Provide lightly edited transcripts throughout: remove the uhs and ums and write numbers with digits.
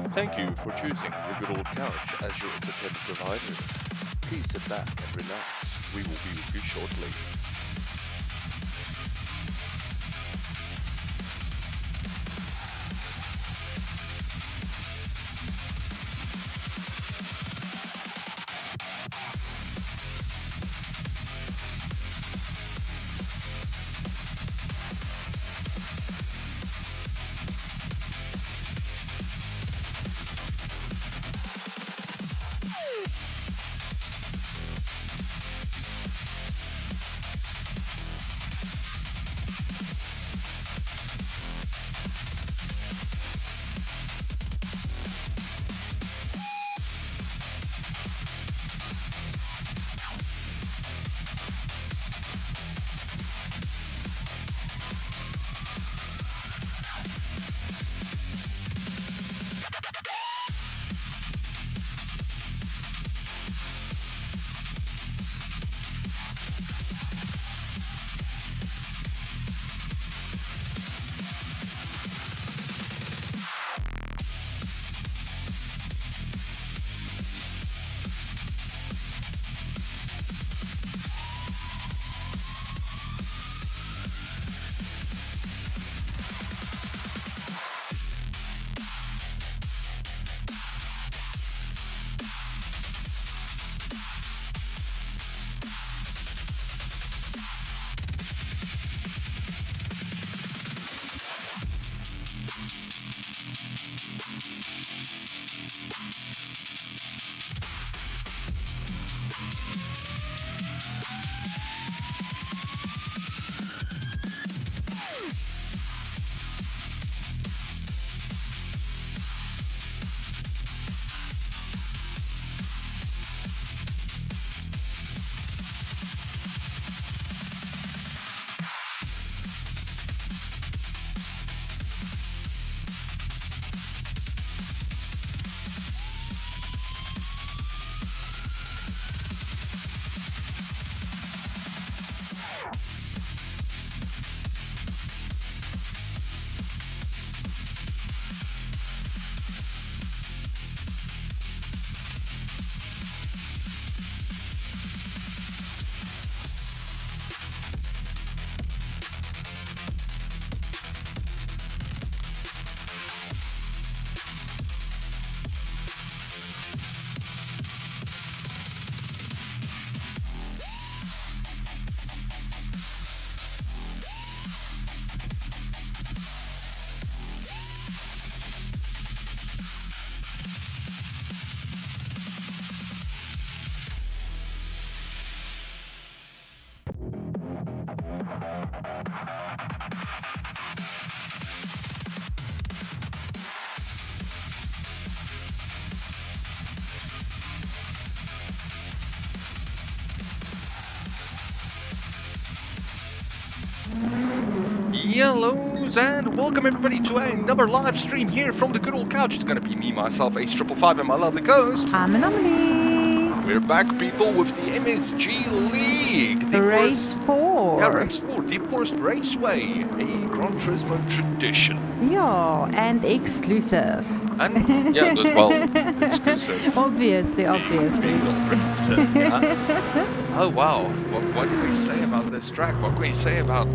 Thank you for choosing the Good Old Couch as your entertainment provider. Please sit back and relax. We will be with you shortly. Yellows, and welcome everybody to another live stream here from the Good Old Couch. It's going to be me, myself, Ace 555, and my lovely co-host. I'm Anomaly. We're back, people, with the MSG League. Race 4. Yeah, Race 4, Deep Forest Raceway, a Gran Turismo tradition. Yeah, and exclusive. And, yeah, well, exclusive. Obviously. Being operative term, yeah. Oh, wow. What can we say about this track? What can we say about,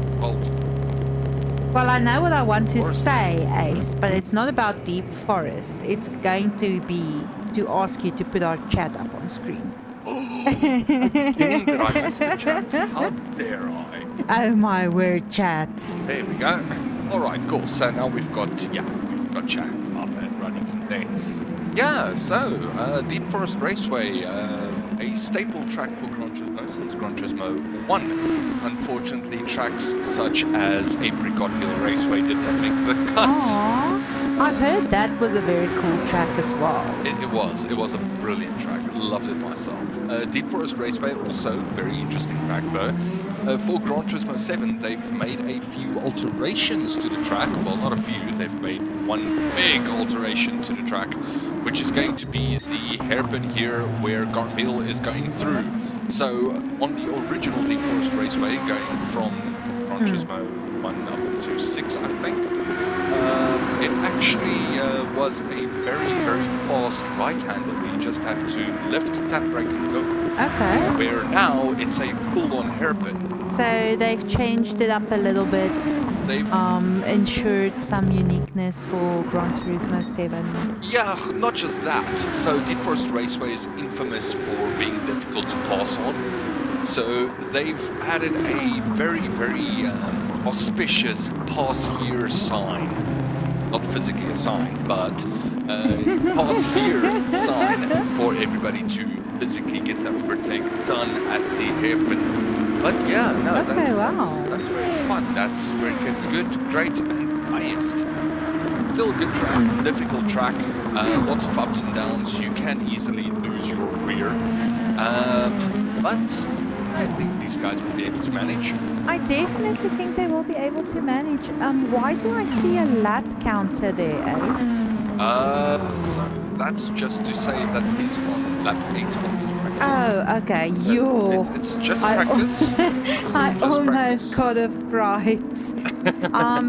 Well, I know what I want to say, Ace, but it's not about Deep Forest. It's going to be to ask you to put our chat up on screen. Again, did I miss the chat? How dare I? Oh my word, chat. There we go. All right, cool. So now we've got chat up and running there. Yeah, so Deep Forest Raceway, a staple track for Gran Turismo since Gran Turismo 1. Unfortunately, tracks such as Apricot Hill Raceway did not make the cut. Aww. I've heard that was a very cool track as well. It was a brilliant track. Loved it myself. Deep Forest Raceway, also very interesting fact though. For Gran Turismo 7, they've made a few alterations to the track. Well, not a few. They've made one big alteration to the track, which is going to be the hairpin here where Garmill is going through. So on the original Deep Forest Raceway, going from Gran Turismo 1 up to 6, I think, it actually does a very, very fast right handle where you just have to lift, tap brake and go. Okay. Where now it's a full-on hairpin. So they've changed it up a little bit. They've Ensured some uniqueness for Gran Turismo 7. Yeah, not just that. So Deep Forest Raceway is infamous for being difficult to pass on. So they've added a very, very auspicious pass here sign. Not physically a sign, but a pass here sign for everybody to physically get the overtake done at the hairpin. But yeah, no, Okay, that's where it's fun. That's where it gets good, great, and highest. Still a good track, difficult track, lots of ups and downs. You can easily lose your rear, but I think these guys will be able to manage. I definitely think they will be able to manage. Why do I see a lap counter there, Ace? So that's just to say that he's on lap 8 of his practice. Oh, okay. It's just practice. I just almost practice. got it right.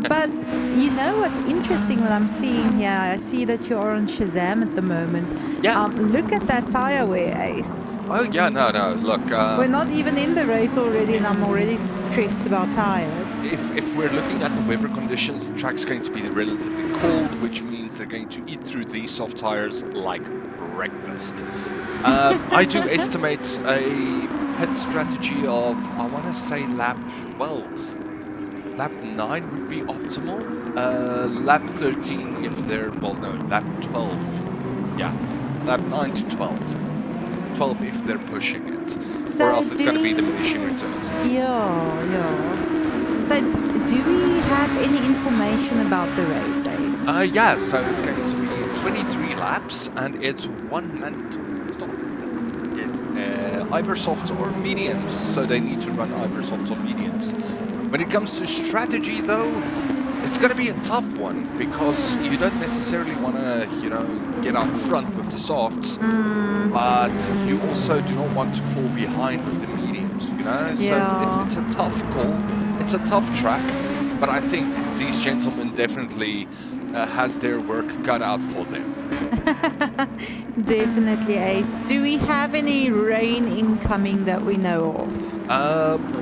But you know what's interesting what I'm seeing here? I see that you're on Shazam at the moment. Yeah. Look at that tire wear, Ace. Oh yeah, no, look. We're not even in the race already, and I'm already stressed about tires. If we're looking at the weather conditions, the track's going to be relatively cold, which means they're going to eat through these soft tires like breakfast. I do estimate a pit strategy of, I want to say lap 9 would be optimal. Lap 13 if they're, lap 12. Yeah, lap 9 to 12. 12 if they're pushing it. So or else it's going to be diminishing returns. Yeah. So do we have any information about the race, Ace? Yeah, so it's going to be 23 laps and it's one mandatory stop. Either softs or mediums, so they need to run either softs or mediums. When it comes to strategy though, it's going to be a tough one because you don't necessarily want to, get out front with the softs, but you also do not want to fall behind with the mediums, Yeah. So it's a tough call. It's a tough track, but I think these gentlemen definitely has their work cut out for them. Definitely, Ace. Do we have any rain incoming that we know of?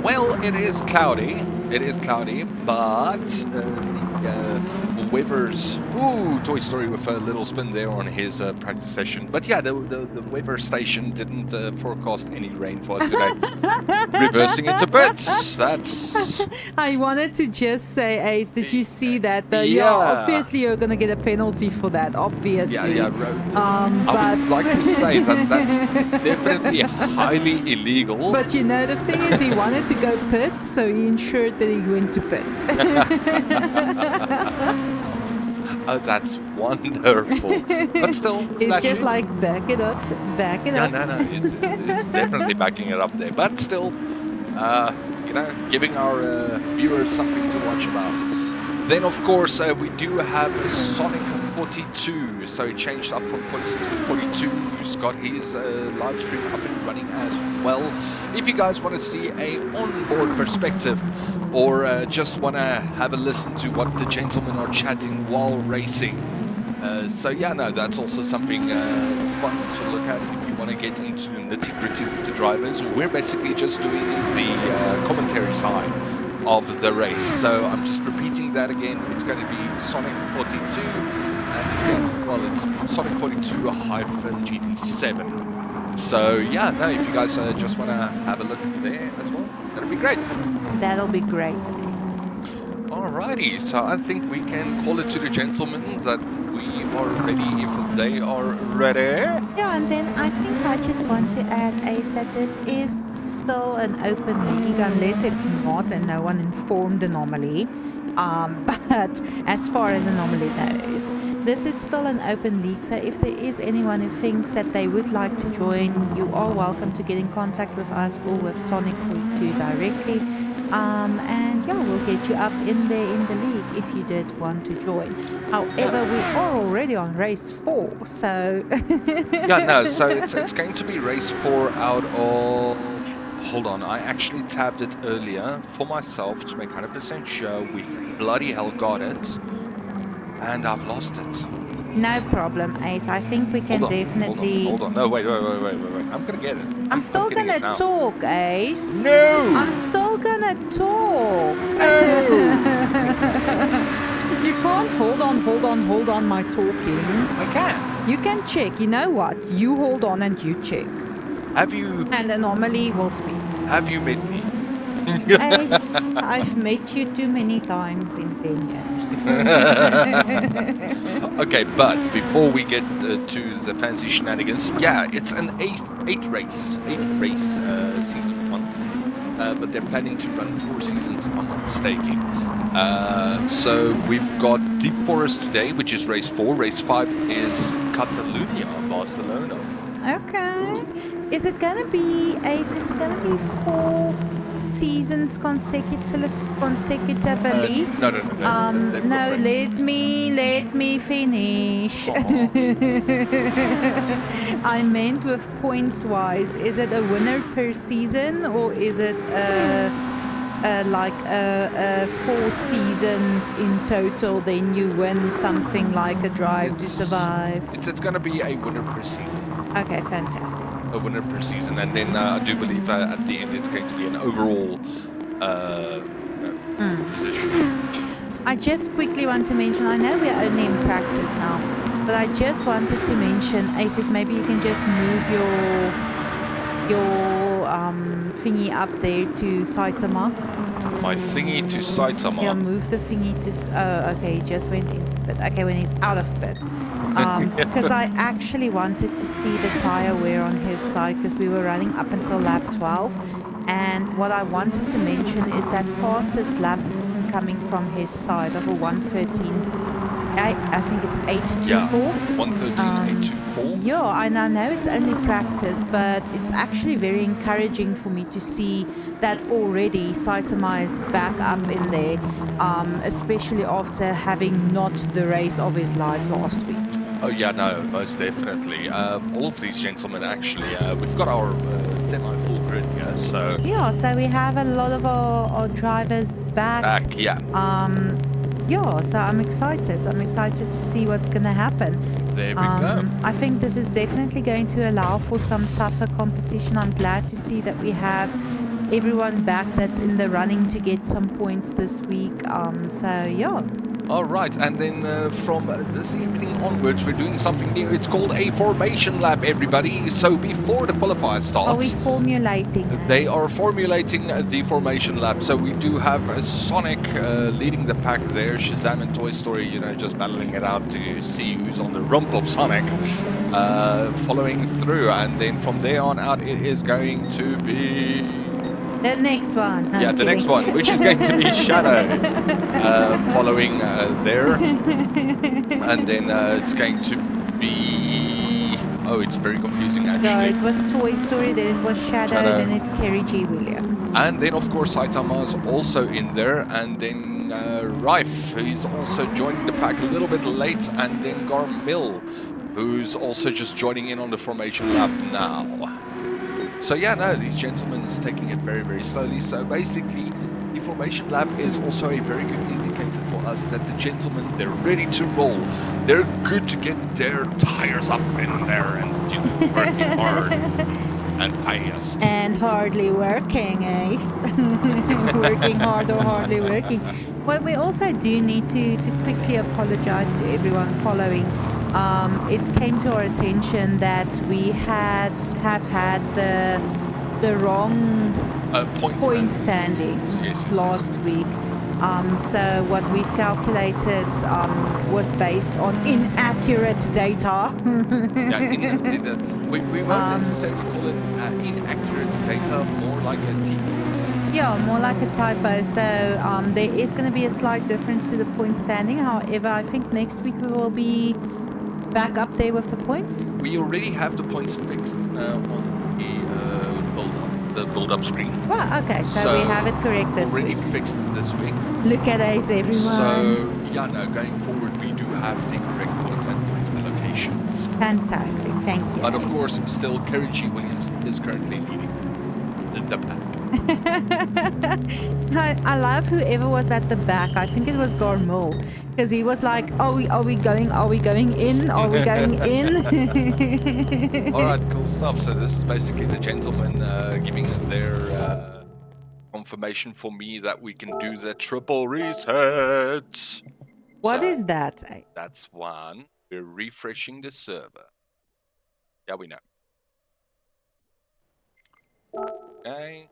Well, it is cloudy. But the weather's... Ooh, Toy Story with a little spin there on his practice session. But yeah, the weather station didn't forecast any rain for us today. Reversing into pits. That's... I wanted to just say, Ace, did you see that? Yeah. Obviously you're going to get a penalty for that, obviously. Yeah. I would like to say that that's definitely highly illegal. But the thing is, he wanted to go pit, so he ensured that he went to pit. Oh, that's wonderful. But still, It's flashy. just like, back it up. No, it's definitely backing it up there. But still, giving our viewers something to watch about. Then, of course, we do have a Sonic 42. So he changed up from 46 to 42. He's got his live stream up and running as well. If you guys want to see a onboard perspective or just want to have a listen to what the gentlemen are chatting while racing. That's also something fun to look at if you want to get into the nitty-gritty with the drivers. We're basically just doing the commentary side of the race. So I'm just repeating that again. It's going to be Sonic 42 and it's Sonic 42 -GT7. So if you guys just want to have a look there as well, that'll be great. That'll be great, Ace. Alrighty, so I think we can call it to the gentlemen that we are ready if they are ready. Yeah, and then I think I just want to add, Ace, that this is still an open league unless it's not and no one informed anomaly. But as far as anomaly knows, this is still an open league. So if there is anyone who thinks that they would like to join, you are welcome to get in contact with us or with Sonic 42 directly. We'll get you up in there in the league if you did want to join. However, we are already on race 4, so... So it's going to be race 4 out of... Hold on, I actually tabbed it earlier for myself to make 100% sure we've bloody hell got it. And I've lost it. No problem, Ace. I think we can definitely. Hold on. No, wait. I'm gonna get it. I'm still getting gonna it now. talk, Ace. No! I'm still gonna talk. You can't hold on my talking. I can. You can check. You know what? You hold on and you check. Have you And anomaly will speak. met me? Ace, I've met you too many times in 10 years. Okay, but before we get to the fancy shenanigans, yeah, it's an eight race season 1. But they're planning to run 4 seasons, if I'm not mistaken. So we've got Deep Forest today, which is race 4. Race 5 is Catalunya, Barcelona. Okay. Is it gonna be, Ace? Is it gonna be 4 seasons consecutively? No. No, let me finish. I meant with points wise. Is it a winner per season, or is it like 4 seasons in total? Then you win something like a drive to survive. It's going to be a winner per season. Okay, fantastic. A winner per season, and then I do believe at the end it's going to be an overall position. I just quickly want to mention, I know we're only in practice now, but I just wanted to mention, Ace, if maybe you can just move your thingy up there to Saitama. My thingy to Saitama. Yeah, move the thingy to... Oh, okay, he just went into pit. Okay, when he's out of pit. Because I actually wanted to see the tire wear on his side, because we were running up until lap 12. And what I wanted to mention is that fastest lap coming from his side of a 1:13. I think it's 8:24. Yeah, 1:13.824. Yeah, and I know it's only practice, but it's actually very encouraging for me to see that already Saitama is back up in there, especially after having not the race of his life last week. Oh yeah, no, most definitely. All of these gentlemen actually, we've got our semi-full grid here, so... Yeah, so we have a lot of our drivers back. Yeah. Yeah, so I'm excited. I'm excited to see what's going to happen. There we go. I think this is definitely going to allow for some tougher competition. I'm glad to see that we have everyone back that's in the running to get some points this week. So, yeah. All right, and then from this evening onwards, we're doing something new. It's called a formation lap, everybody. So before the qualifier starts... Are we formulating? They are formulating the formation lap. So we do have Sonic leading the pack there. Shazam and Toy Story, you know, just battling it out to see who's on the rump of Sonic. Following through, and then from there on out, it is going to be... The next one. Yeah, the next one, which is going to be Shadow, following there. And then it's going to be... Oh, it's very confusing, actually. No, it was Toy Story, then it was Shadow, then it's Kerry G. Williams. And then, of course, Saitama's also in there. And then Rife, who's also joining the pack a little bit late. And then Garmill, who's also just joining in on the formation lap now. So yeah, no, these gentlemen is taking it very, very slowly. So basically, the formation lap is also a very good indicator for us that the gentlemen, they're ready to roll. They're good to get their tires up in there and do working hard and fast. And hardly working, Ace. Working hard or hardly working. Well, we also do need to quickly apologize to everyone following. It came to our attention that we have had the wrong point standings last week. So what we've calculated was based on inaccurate data. We won't necessarily call it inaccurate data, more like a typo. Yeah, more like a typo. So there is going to be a slight difference to the point standing. However, I think next week we will be back up there with the points. We already have the points fixed on the build-up screen. Well, okay, so we have it correct this week. Already fixed it this week. Look at Ace, everyone. So, yeah, no, going forward, we do have the correct points and points allocations. Fantastic, thank you. But of course, still, Kerry G. Williams is currently leading the pack. I love whoever was at the back. I think it was Garmo, because he was like, are we going in? Are we going in? All right, cool stuff. So this is basically the gentleman giving their confirmation for me that we can do the triple reset. What So is that? that's one. We're refreshing the server. Yeah, we know. Okay.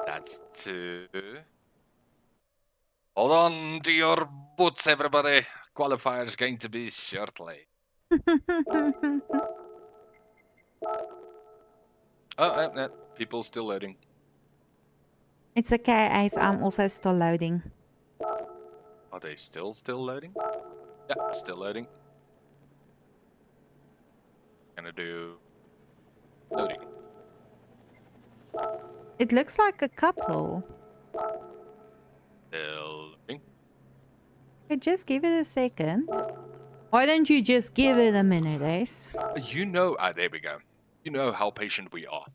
That's two. Hold on to your boots, everybody. Qualifier is going to be shortly. Oh, people still loading. It's okay, Ace. I'm also still loading. Are they still loading? Yeah, still loading. Gonna do loading. It looks like a couple. Still loading. Hey, just give it a second. Why don't you just give it a minute, Ace? You know, there we go. You know how patient we are.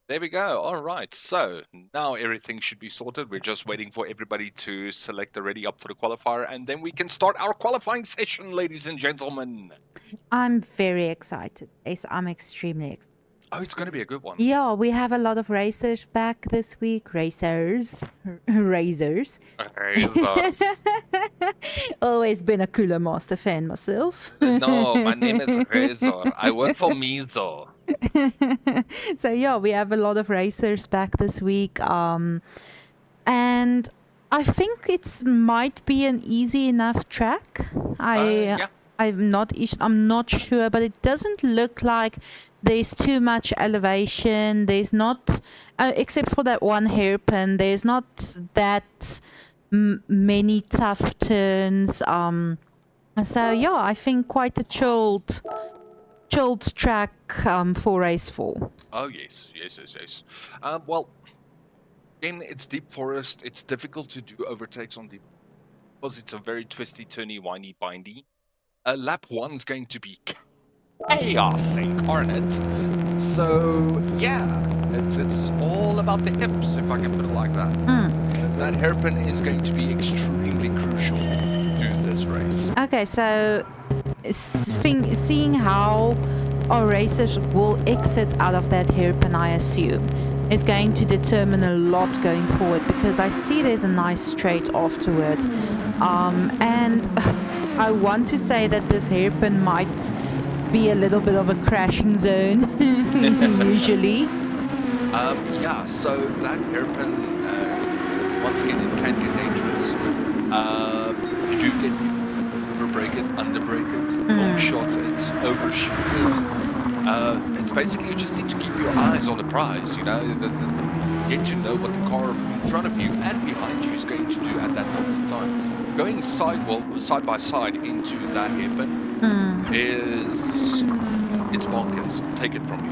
There we go. All right. So now everything should be sorted. We're just waiting for everybody to select already up for the qualifier, and then we can start our qualifying session, ladies and gentlemen. I'm very excited, Ace. I'm extremely excited. Oh, it's going to be a good one. Yeah, we have a lot of racers back this week. Razors. Always been a Cooler Master fan myself. No, my name is Razor. I work for Mizo. So yeah, we have a lot of racers back this week. And I think it might be an easy enough track. Yeah. I'm not sure, but it doesn't look like there's too much elevation. There's not, except for that one hairpin, there's not that many tough turns. So yeah, I think quite a chilled track for race 4. Oh yes. Well, again, it's deep forest. It's difficult to do overtakes on deep because it's a very twisty, turny, windy, bindy. Lap 1's going to be chaos incarnate. So yeah, it's all about the hips, if I can put it like that. That hairpin is going to be extremely crucial to this race. Okay, so seeing how our racers will exit out of that hairpin, I assume, is going to determine a lot going forward, because I see there's a nice straight afterwards. And I want to say that this hairpin might be a little bit of a crashing zone, usually. Yeah, so that hairpin, once again, it can get dangerous. You do get overbrake it, underbrake it, long shot it, overshoot it. It's basically you just need to keep your eyes on the prize, you know, get to know what the car in front of you and behind you is going to do at that point in time. Going side by side into that hairpin it's bonkers. Take it from you.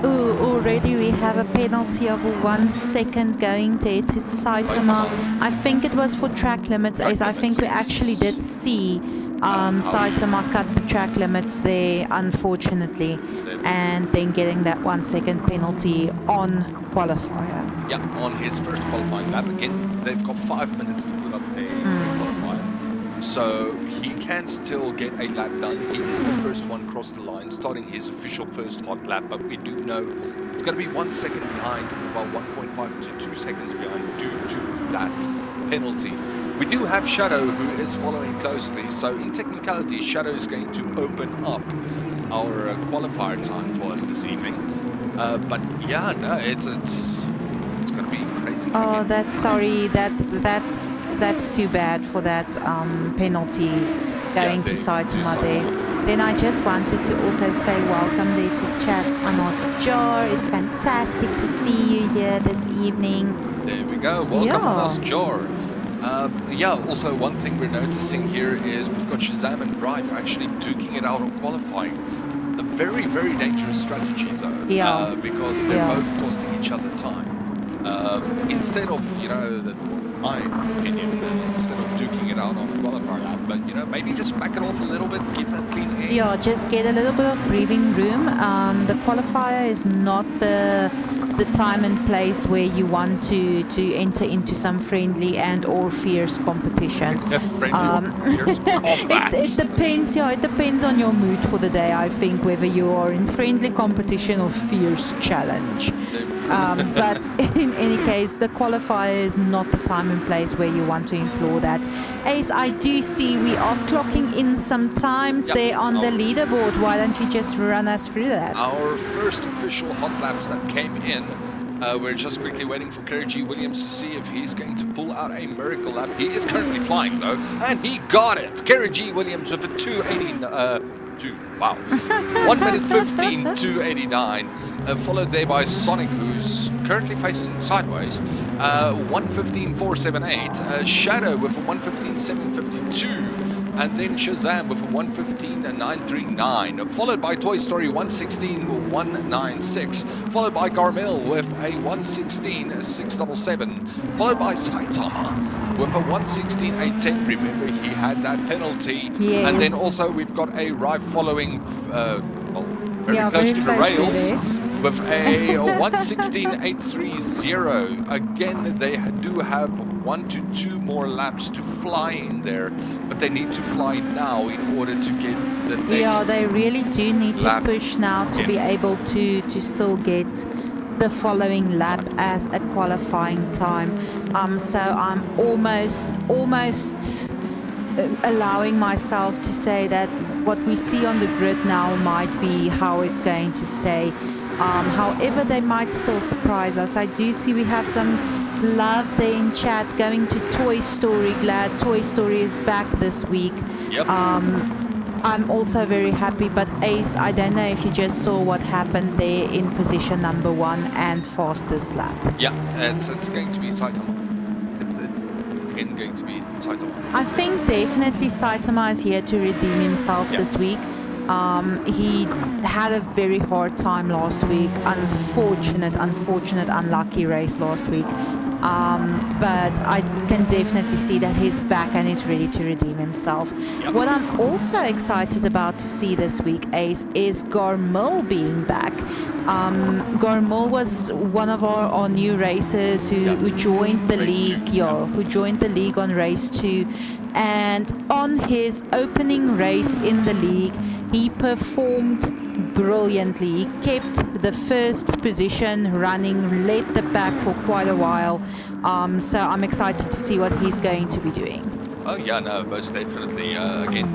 Ooh, already we have a penalty of 1 second going there to Saitama. I think it was for track limits, as I think we actually did see Saitama cut the track limits there, unfortunately, and then getting that 1 second penalty on qualifier. Yeah, on his first qualifying lap. Again, they've got 5 minutes to put up a qualifier. So he can still get a lap done. He is the first one across the line, starting his official first hot lap, but we do know it's going to be 1 second behind, well, 1.5 to 2 seconds behind due to that penalty. We do have Shadow, who is following closely, so in technicality, Shadow is going to open up our qualifier time for us this evening. But yeah, no, it's going to be crazy. Oh, that's too bad for that penalty going to Saitama there. Then I just wanted to also say welcome there to chat, Anos Jar. It's fantastic to see you here this evening. There we go. Welcome, Anos Jar. Yeah, also one thing we're noticing here is we've got Shazam and Drive actually duking it out on qualifying. A very, very dangerous strategy though. Yeah. Because they're both costing each other time. Instead of, you know, my opinion, instead of duking it out on the qualifier lap, but you know, maybe just back it off a little bit, give that clean air. Yeah, just get a little bit of breathing room. The qualifier is not the time and place where you want to enter into some friendly and or fierce competition. Friendly or fierce combat. It depends. Yeah, it depends on your mood for the day. I think whether you are in friendly competition or fierce challenge. But in any case, the qualifier is not the time and place where you want to implore that. Ace, I do see we are clocking in some times there on the leaderboard. Why don't you just run us through that? Our first official hot laps that came in. We're just quickly waiting for Kerry G. Williams to see if he's going to pull out a miracle lap. He is currently flying though, and he got it. Kerry G. Williams with a 1 minute 15, 289, followed there by Sonic, who's currently facing sideways, 1:15.478, Shadow with a 1:15.752, and then Shazam with a 1:15.939, followed by Toy Story 1:16.196, followed by Garmil with a 1:16.677, followed by Saitama with a 1:16.810. Remember, he had that penalty. Yes. And then also we've got a Rive following very close to the rails with a 1:16.830. Again, they do have 1 to 2 more laps to fly in there, but they need to fly now in order to get the next. Yeah, they really do need to push now to be able to still get the following lap as a qualifying time. So I'm almost allowing myself to say that what we see on the grid now might be how it's going to stay. However, they might still surprise us. I do see we have some love there in chat going to Toy Story. Glad Toy Story is back this week. Yep. I'm also very happy, but Ace, I don't know if you just saw what happened there in position number 1 and fastest lap. Yeah, it's going to be Saitama. It's again going to be Saitama. I think definitely Saitama is here to redeem himself this week. He had a very hard time last week. Unfortunate, unlucky race last week. But I can definitely see that he's back and he's ready to redeem himself. Yep. What I'm also excited about to see this week, Ace, is Garmil being back. Garmil was one of our new racers who joined the league. Who joined the league on race 2. And on his opening race in the league, he performed brilliantly. He kept the first position running, led the pack for quite a while. So I'm excited to see what he's going to be doing. Oh yeah, no, most definitely. Again,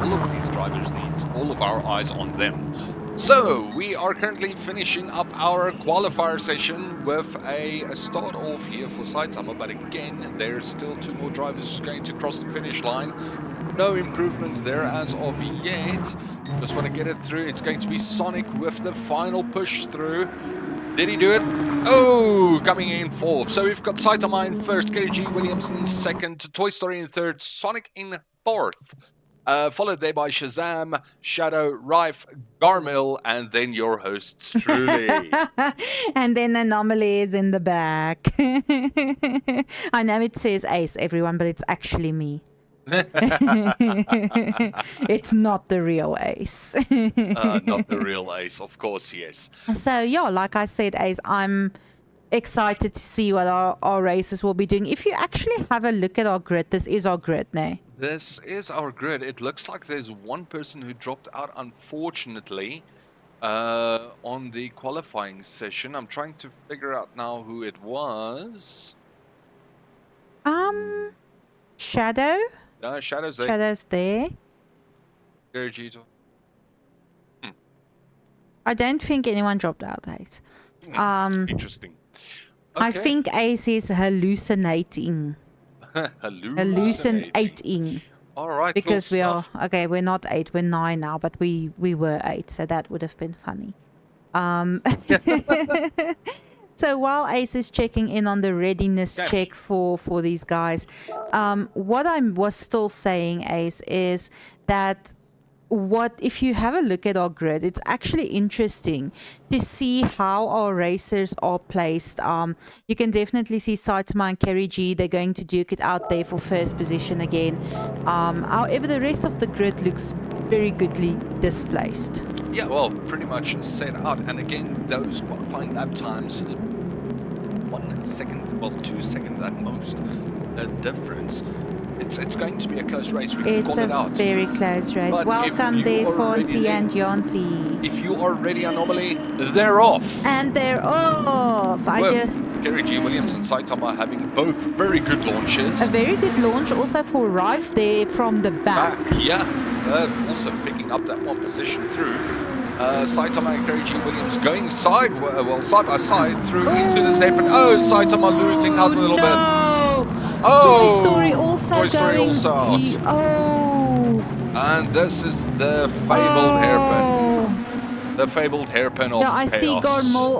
all of these drivers need all of our eyes on them. So we are currently finishing up our qualifier session with a start off here for Saitama, but again, there's still 2 more drivers going to cross the finish line. No improvements there as of yet. Just want to get it through. It's going to be Sonic with the final push through. Did he do it? Oh, coming in 4th. So we've got Saitama in 1st, Kerry G. Williams in 2nd, Toy Story in 3rd, Sonic in 4th. Followed there by Shazam, Shadow, Rife, Garmil, and then your hosts truly. And then Anomaly is in the back. I know it says Ace, everyone, but it's actually me. It's not the real Ace. Not the real Ace, of course, yes. So, yeah, like I said, Ace, I'm excited to see what our races will be doing. If you actually have a look at our grid, this is our grid now. This is our grid. It looks like there's one person who dropped out, unfortunately, on the qualifying session. I'm trying to figure out now who it was. Shadow? Shadow's there. Shadow's there. I don't think anyone dropped out, Ace. Interesting. Okay. I think Ace is hallucinating. Hallucinating. All right. Because cool we stuff. are okay. We're not 8. We're 9 now, but we were 8, so that would have been funny. So while Ace is checking in on the readiness check for these guys, what I was still saying, Ace, is that what if you have a look at our grid, it's actually interesting to see how our racers are placed. You can definitely see Saitama and Kerry G, they're going to duke it out there for first position again. However, the rest of the grid looks very goodly displaced. Yeah, well, pretty much set out. And again, those qualifying lap times, 1 second, well, 2 seconds at most, difference. It's going to be a close race. We can call it out. It's a very close race. But Welcome there, Fonzie and Jonsi. If you are ready, Anomaly, they're off. And they're off. Kerry G, Williams and Saitama having both very good launches. A very good launch also for Rife there from the back. Yeah, also picking up that one position through. Saitama and Kerry G Williams going side by side through into the apron. Oh, Saitama losing out a little bit. Oh, Toy Story also out. And this is the fabled hairpin. The fabled hairpin of I chaos. see Garmol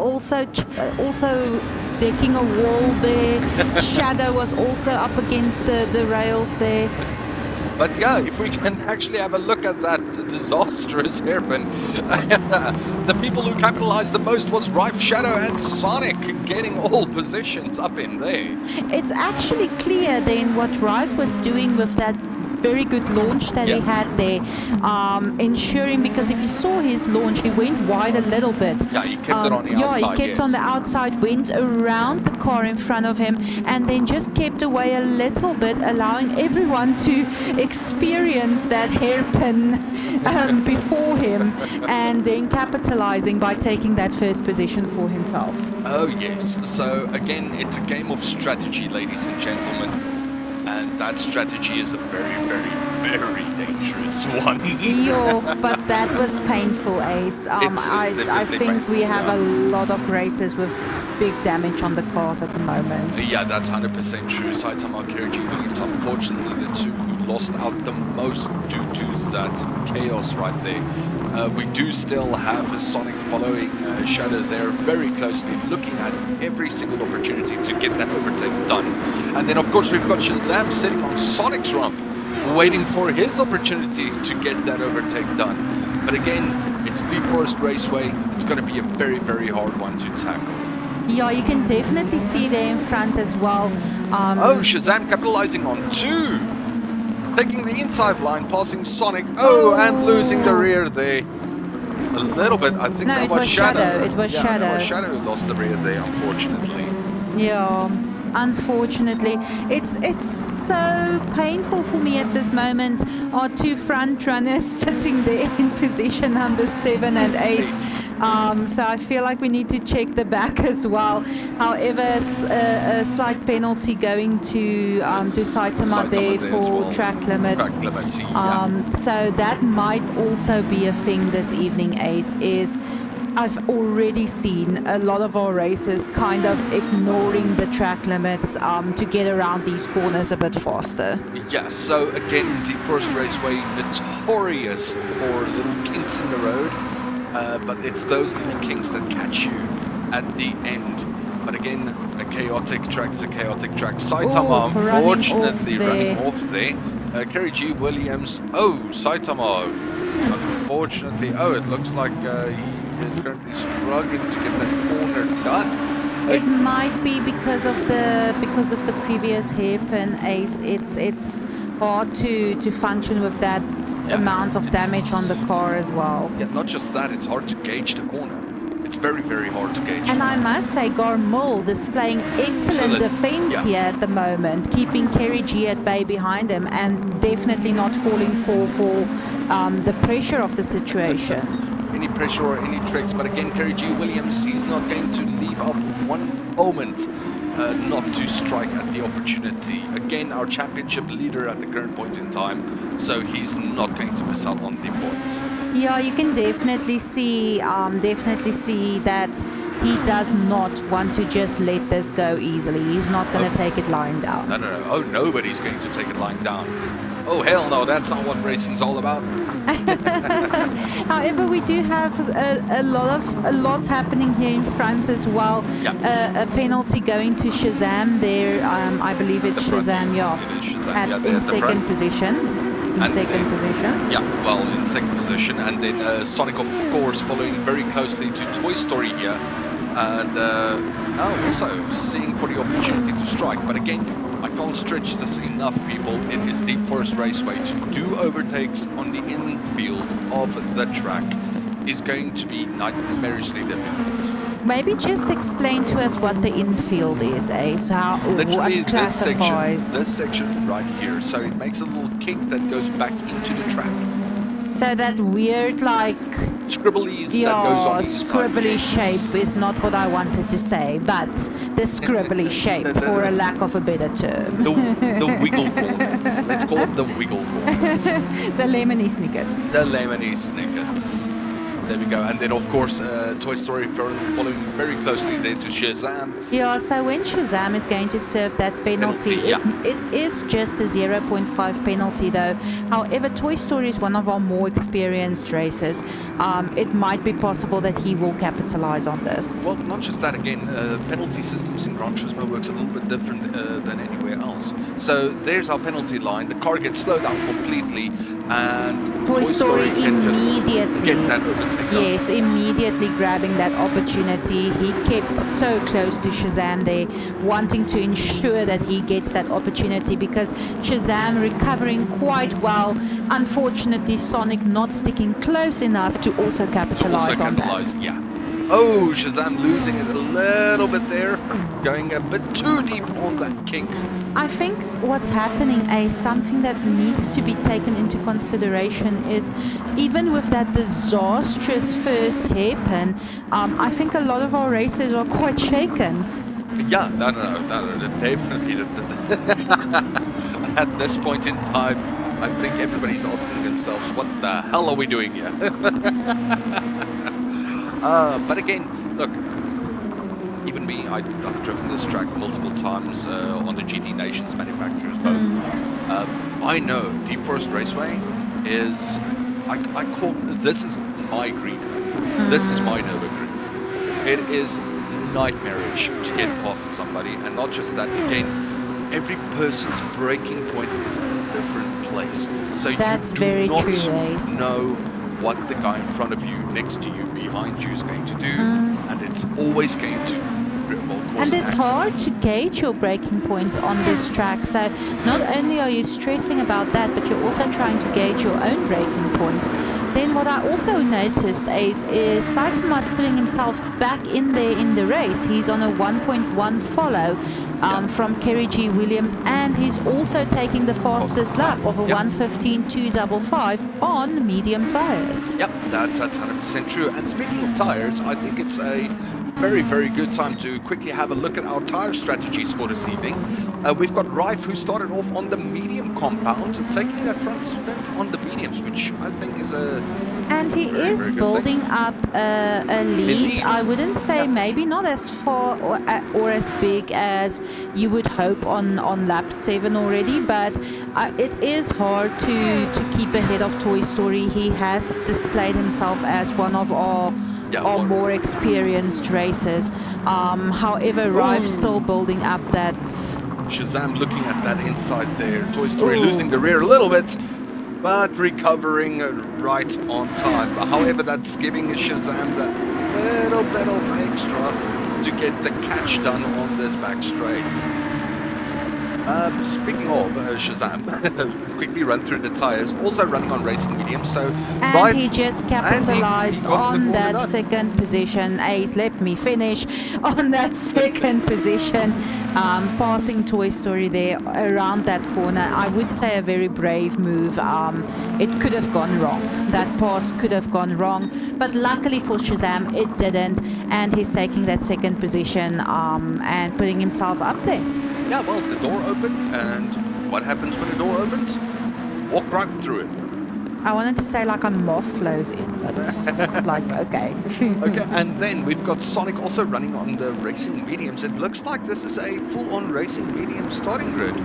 also decking a wall there. Shadow was also up against the rails there. But yeah, if we can actually have a look at that disastrous hairpin, the people who capitalized the most was Rife, Shadow and Sonic getting all positions up in there. It's actually clear then what Rife was doing with that very good launch that he had there, ensuring, because if you saw his launch, he went wide a little bit. Yeah, he kept it on the outside. Yeah, he kept on the outside, went around the car in front of him, and then just kept away a little bit, allowing everyone to experience that hairpin before him, and then capitalizing by taking that first position for himself. Oh yes, so again, it's a game of strategy, ladies and gentlemen. And that strategy is a very, very, very dangerous one. But that was painful, Ace. I think painful, we have a lot of races with big damage on the cars at the moment. Yeah, that's 100% true. Saitama, Kerry G Williams, unfortunately, the two who lost out the most due to that chaos right there. We do still have Sonic following Shadow there very closely, looking at every single opportunity to get that overtake done. And then, of course, we've got Shazam sitting on Sonic's rump, waiting for his opportunity to get that overtake done. But again, it's Deep Forest Raceway. It's going to be a very, very hard one to tackle. Yeah, you can definitely see there in front as well. Oh, Shazam capitalizing on two. Taking the inside line, passing Sonic. Oh, and losing the rear there. A little bit. I think that was Shadow. It was Shadow. That was Shadow who lost the rear there, unfortunately. Yeah, unfortunately. It's so painful for me at this moment. Our two front runners sitting there in position number 7 and 8. So I feel like we need to check the back as well. However, a slight penalty going to Saitama there for track limits. So that might also be a thing this evening, Ace, is I've already seen a lot of our racers kind of ignoring the track limits to get around these corners a bit faster. Yeah, so again, Deep Forest Raceway notorious for little kinks in the road. But it's those little kinks that catch you at the end. But again, a chaotic track is a chaotic track. Saitama, unfortunately, running off there. Kerry G Williams. Oh, Saitama, unfortunately. Oh, it looks like he is currently struggling to get that corner done. It might be because of the previous hairpin, Ace. It's hard to function with that amount of damage on the car as well. Yeah, not just that, it's hard to gauge the corner. It's very, very hard to gauge. And I must say, Garmol displaying excellent defense here at the moment, keeping Kerry G at bay behind him and definitely not falling for the pressure of the situation. Any pressure or any tricks, but again, Kerry G Williams, he's not going to leave up one moment not to strike at the opportunity. Again, our championship leader at the current point in time, so he's not going to miss out on the points. Yeah, you can definitely see that he does not want to just let this go easily. He's not going to take it lying down. No. Oh, nobody's going to take it lying down. Oh, hell no, that's not what racing's all about. However, we do have a lot happening here in front as well. Yeah. A penalty going to Shazam there. I believe it's Shazam, It is Shazam. in second position. in second position. Yeah, well, in second position, and then Sonic, of course, following very closely to Toy Story here, and now also seeing for the opportunity to strike. But again, I can't stretch this enough, people. It is Deep Forest Raceway. To do overtakes on the infield of the track is going to be nightmarishly difficult. Maybe just explain to us what the infield is, Ace. How Literally what classifies. this section right here. So it makes a little kick that goes back into the track. So that weird, like, Scribblies that goes on the inside. scribbly shape is not what I wanted to say, but the scribbly shape, for a lack of a better term. The wiggle corners. Let's call them the wiggle corners. The lemony snickets. The lemony snickets. There we go. And then, of course, Toy Story following very closely there to Shazam. Yeah, so when Shazam is going to serve that penalty, it is just a 0.5 penalty though. However, Toy Story is one of our more experienced racers. It might be possible that he will capitalize on this. Well, not just that, again, penalty systems in Gran Turismo works a little bit different than anywhere else. So there's our penalty line. The car gets slowed down completely, and Toy Story can just immediately get that overtake. Yes, immediately grabbing that opportunity. He kept so close to Shazam there, wanting to ensure that he gets that opportunity because Shazam recovering quite well. Unfortunately, Sonic not sticking close enough to also capitalize on that. Yeah. Oh, Shazam losing it a little bit there, going a bit too deep on that kink. I think what's happening is something that needs to be taken into consideration is even with that disastrous first hairpin, I think a lot of our racers are quite shaken. Yeah, no, definitely. At this point in time, I think everybody's asking themselves, what the hell are we doing here? But again, look, even me, I've driven this track multiple times on the GT Nations manufacturers both. I know Deep Forest Raceway is, I call, this is my green. This is my Nürburgring. It is nightmarish to get past somebody, and not just that, again, every person's braking point is at a different place. So That's you very do not true, Ace. know what the guy in front of you, next to you, behind you is going to do, and it's always going to and it's hard to gauge your braking points on this track. So not only are you stressing about that, but you're also trying to gauge your own braking points. Then what I also noticed is Saitama is putting himself back in there in the race. He's on a 1.1 follow from Kerry G. Williams, and he's also taking the fastest lap of a 1:15.255 on medium tires. Yep, that's 100% true. And speaking of tires, I think it's a very, very good time to quickly have a look at our tire strategies for this evening. We've got Rife, who started off on the medium compound, taking that front stint on the mediums, which I think is a... And he is building up a lead. I wouldn't say maybe not as far or as big as you would hope on lap 7 already, but it is hard to keep ahead of Toy Story. He has displayed himself as one of our more experienced racers. However, Rife's still building up that... Shazam looking at that inside there. Toy Story losing the rear a little bit, but recovering right on time. However, that's giving Shazam that little bit of extra to get the catch done on this back straight. Speaking of Shazam, quickly run through the tires, also running on racing mediums, so... And he just capitalized on that second position. Ace, let me finish. On that second position, passing Toy Story there around that corner. I would say a very brave move. It could have gone wrong. That pass could have gone wrong, but luckily for Shazam, it didn't, and he's taking that second position and putting himself up there. Yeah, well, the door opened, and what happens when the door opens? Walk right through it. I wanted to say like a moth flows in, but like, okay. Okay, and then we've got Sonic also running on the racing mediums. It looks like this is a full-on racing medium starting grid.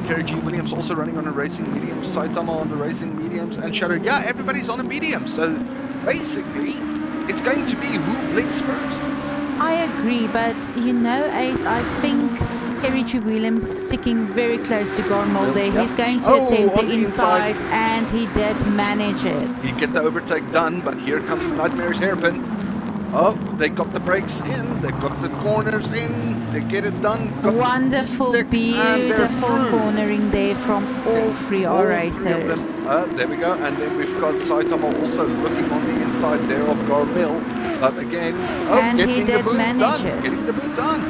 Kerry G. Williams also running on a racing medium, Saitama on the racing mediums, and Shadow, yeah, everybody's on a medium. So basically, it's going to be who blinks first. I agree, but you know, Ace, I think Kerry G. Williams sticking very close to Garmel there. Yep. He's going to Oh, attempt on the the inside. inside, and he did manage it. He get the overtake done, but here comes the Nightmare's hairpin. Oh, they got the brakes in, they've got the corners in, they get it done. Got Wonderful, beautiful cornering there from all three All racers. There we go, and then we've got Saitama also looking on the inside there of Garmel. But again, And he getting the did move manage done. it. Getting the move done.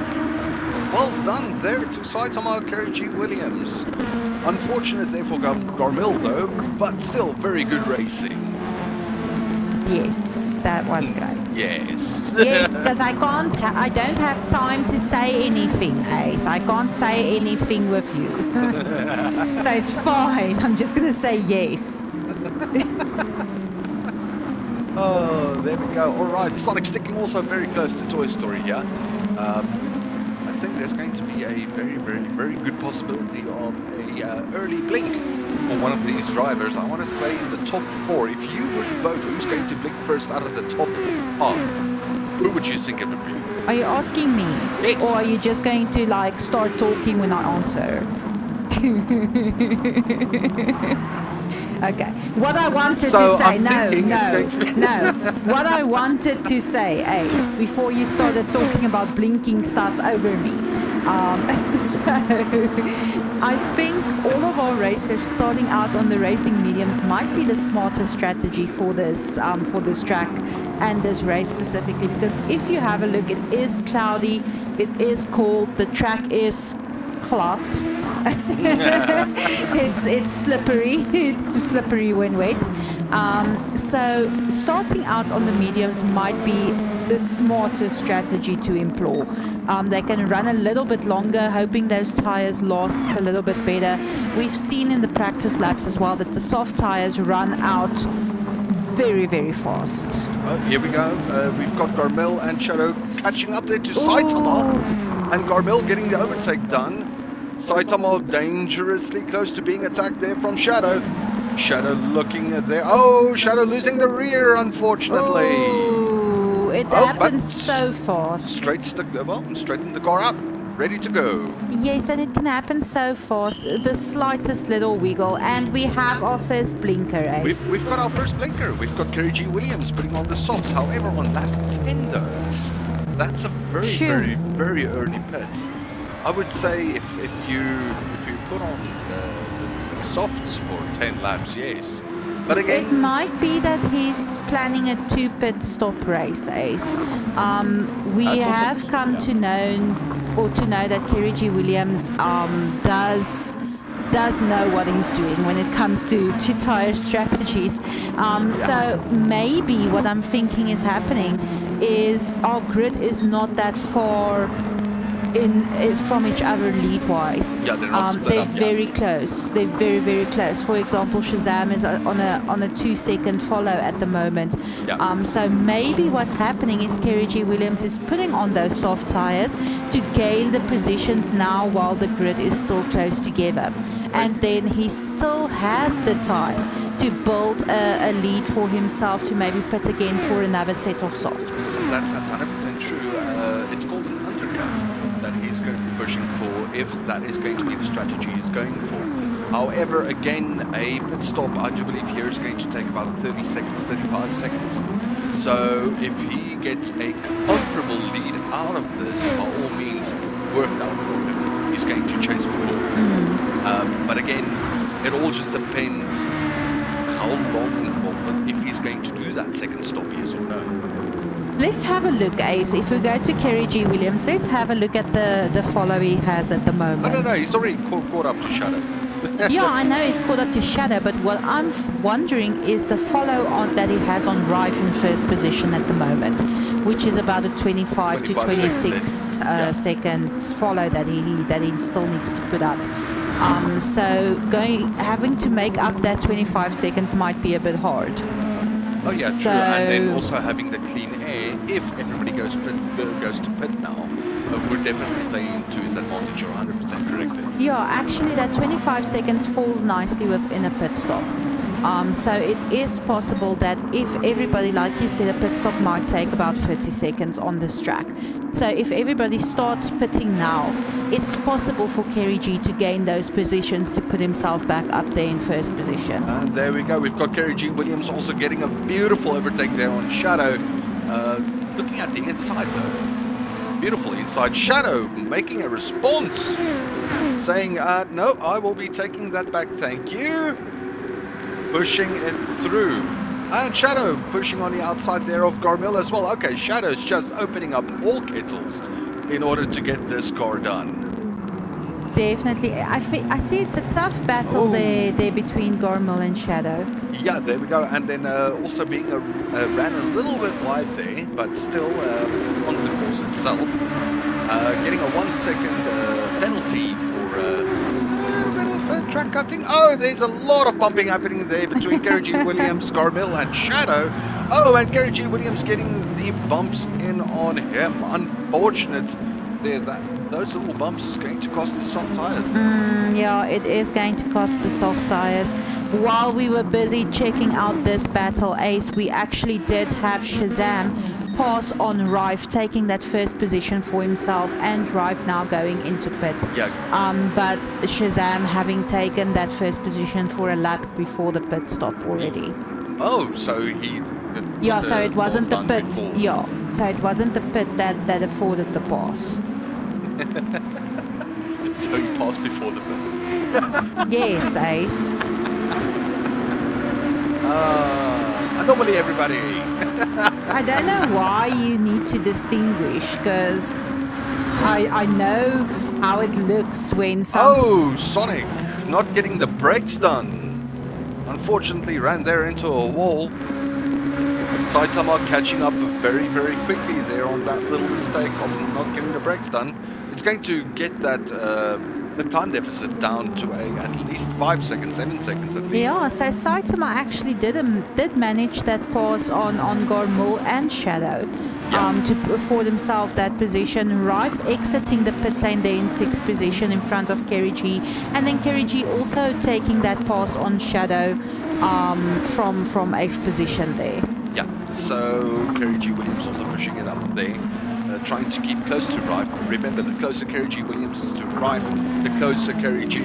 Well done there to Saitama Kerry G. Williams. Unfortunate there for Garmel though, but still very good racing. Yes, that was great. Yes. Yes, because I don't have time to say anything, Ace. I can't say anything with you. So it's fine. I'm just going to say yes. Oh, there we go. All right, Sonic sticking also very close to Toy Story here. I think there's going to be a very, very, very good possibility of a early blink for one of these drivers. I want to say in the top 4. If you would vote who's going to blink first out of the top 5, who would you think it would be? Are you asking me? Yes. Or are you just going to like start talking when I answer? Okay. What I wanted to say, I'm thinking it's going to be no. What I wanted to say, Ace, before you started talking about blinking stuff over me. So I think all of our racers starting out on the racing mediums might be the smartest strategy for this track and this race specifically, because if you have a look, it is cloudy, it is cold, the track is clogged. It's slippery. It's slippery when wet. So starting out on the mediums might be the smartest strategy to employ. They can run a little bit longer, hoping those tires last a little bit better. We've seen in the practice laps as well that the soft tires run out very, very fast. Here we go. We've got Garmel and Shadow catching up there to Saitama, and Garmel getting the overtake done. Saitama dangerously close to being attacked there from Shadow. Shadow looking there. Oh, Shadow losing the rear, unfortunately. Oh, it happens so fast. Straighten the car up. Ready to go. Yes, and it can happen so fast. The slightest little wiggle, and we have our first blinker, Ace. We've got our first blinker. We've got Kerry G. Williams putting on the softs. However, on lap 10 though, that's a very, very, very early pit. I would say if you put on the softs for 10 laps, yes. But again, it might be that he's planning a 2-pit stop race, Ace. We have come to know that Kerry G. Williams does know what he's doing when it comes to tire strategies. So maybe what I'm thinking is happening is our grid is not that far from each other lead-wise. Yeah, they're not split they're up, very close. They're very, very close. For example, Shazam is on a 2-second follow at the moment. Yeah. So maybe what's happening is Kerry G. Williams is putting on those soft tires to gain the positions now while the grid is still close together, and then he still has the time to build a lead for himself to maybe pit again for another set of softs. That's 100% true. It's called an undercut that he's going to be pushing for, if that is going to be the strategy he's going for. However, again, a pit stop, I do believe here, is going to take about 30 seconds, 35 seconds. So if he gets a comfortable lead out of this, by all means, worked out for him. He's going to chase for more. But again, it all just depends how long involved, if he's going to do that second stop, yes or no. Let's have a look, Ace. If we go to Kerry G. Williams, let's have a look at the follow he has at the moment. No, he's already caught up to Shadow. Yeah, I know he's caught up to Shadow, but what I'm wondering is the follow on that he has on Rife in first position at the moment, which is about a 25 to 26 seconds follow that he still needs to put up. So having to make up that 25 seconds might be a bit hard. Oh yeah, true. And then also having the clean air, if everybody goes to pit now, we're definitely playing to his advantage. You're 100% correct there. Yeah, actually that 25 seconds falls nicely within a pit stop. So it is possible that if everybody, like you said, a pit stop might take about 30 seconds on this track. So if everybody starts pitting now, it's possible for Kerry G to gain those positions to put himself back up there in first position. And there we go. We've got Kerry G. Williams also getting a beautiful overtake there on Shadow. Looking at the inside though. Beautiful inside. Shadow making a response. Saying, no, I will be taking that back. Thank you. Pushing it through. And Shadow pushing on the outside there of Garmil as well. Okay, Shadow's just opening up all kettles in order to get this car done. Definitely. I see it's a tough battle there between Garmil and Shadow. Yeah, there we go. And then also being ran a little bit wide there, but still on the course itself. Getting a 1 second penalty for track cutting. Oh, there's a lot of bumping happening there between Kerry G. Williams, Garmil and Shadow. Oh, and Kerry G. Williams getting the bumps in on him. Unfortunate there. Those little bumps is going to cost the soft tires. Yeah, it is going to cost the soft tires. While we were busy checking out this battle, Ace, we actually did have Shazam pass on Rife, taking that first position for himself, and Rife now going into pit. Yeah. But Shazam having taken that first position for a lap before the pit stop already. Oh, so he... Yeah, so it wasn't the pit. Before. Yeah, so it wasn't the pit that afforded the pass. So he passed before the pit. Yes, Ace. Normally everybody. I don't know why you need to distinguish, because I know how it looks when some... Oh, Sonic not getting the brakes done. Unfortunately ran there into a wall. Saitama catching up very, very quickly there on that little mistake of not getting the brakes done. It's going to get that the time deficit down to at least 5 seconds, 7 seconds at least. Yeah, so Saitama actually did manage that pass on Garmil and Shadow. Yeah. To afford himself that position. Rife exiting the pit lane there in 6th position in front of Kerry G, and then Kerry G also taking that pass on Shadow from 8th position there. Yeah, so Kerry G. Williams also pushing it up there, trying to keep close to Rife. Remember, the closer Kerry G. Williams is to Rife, the closer Kerry G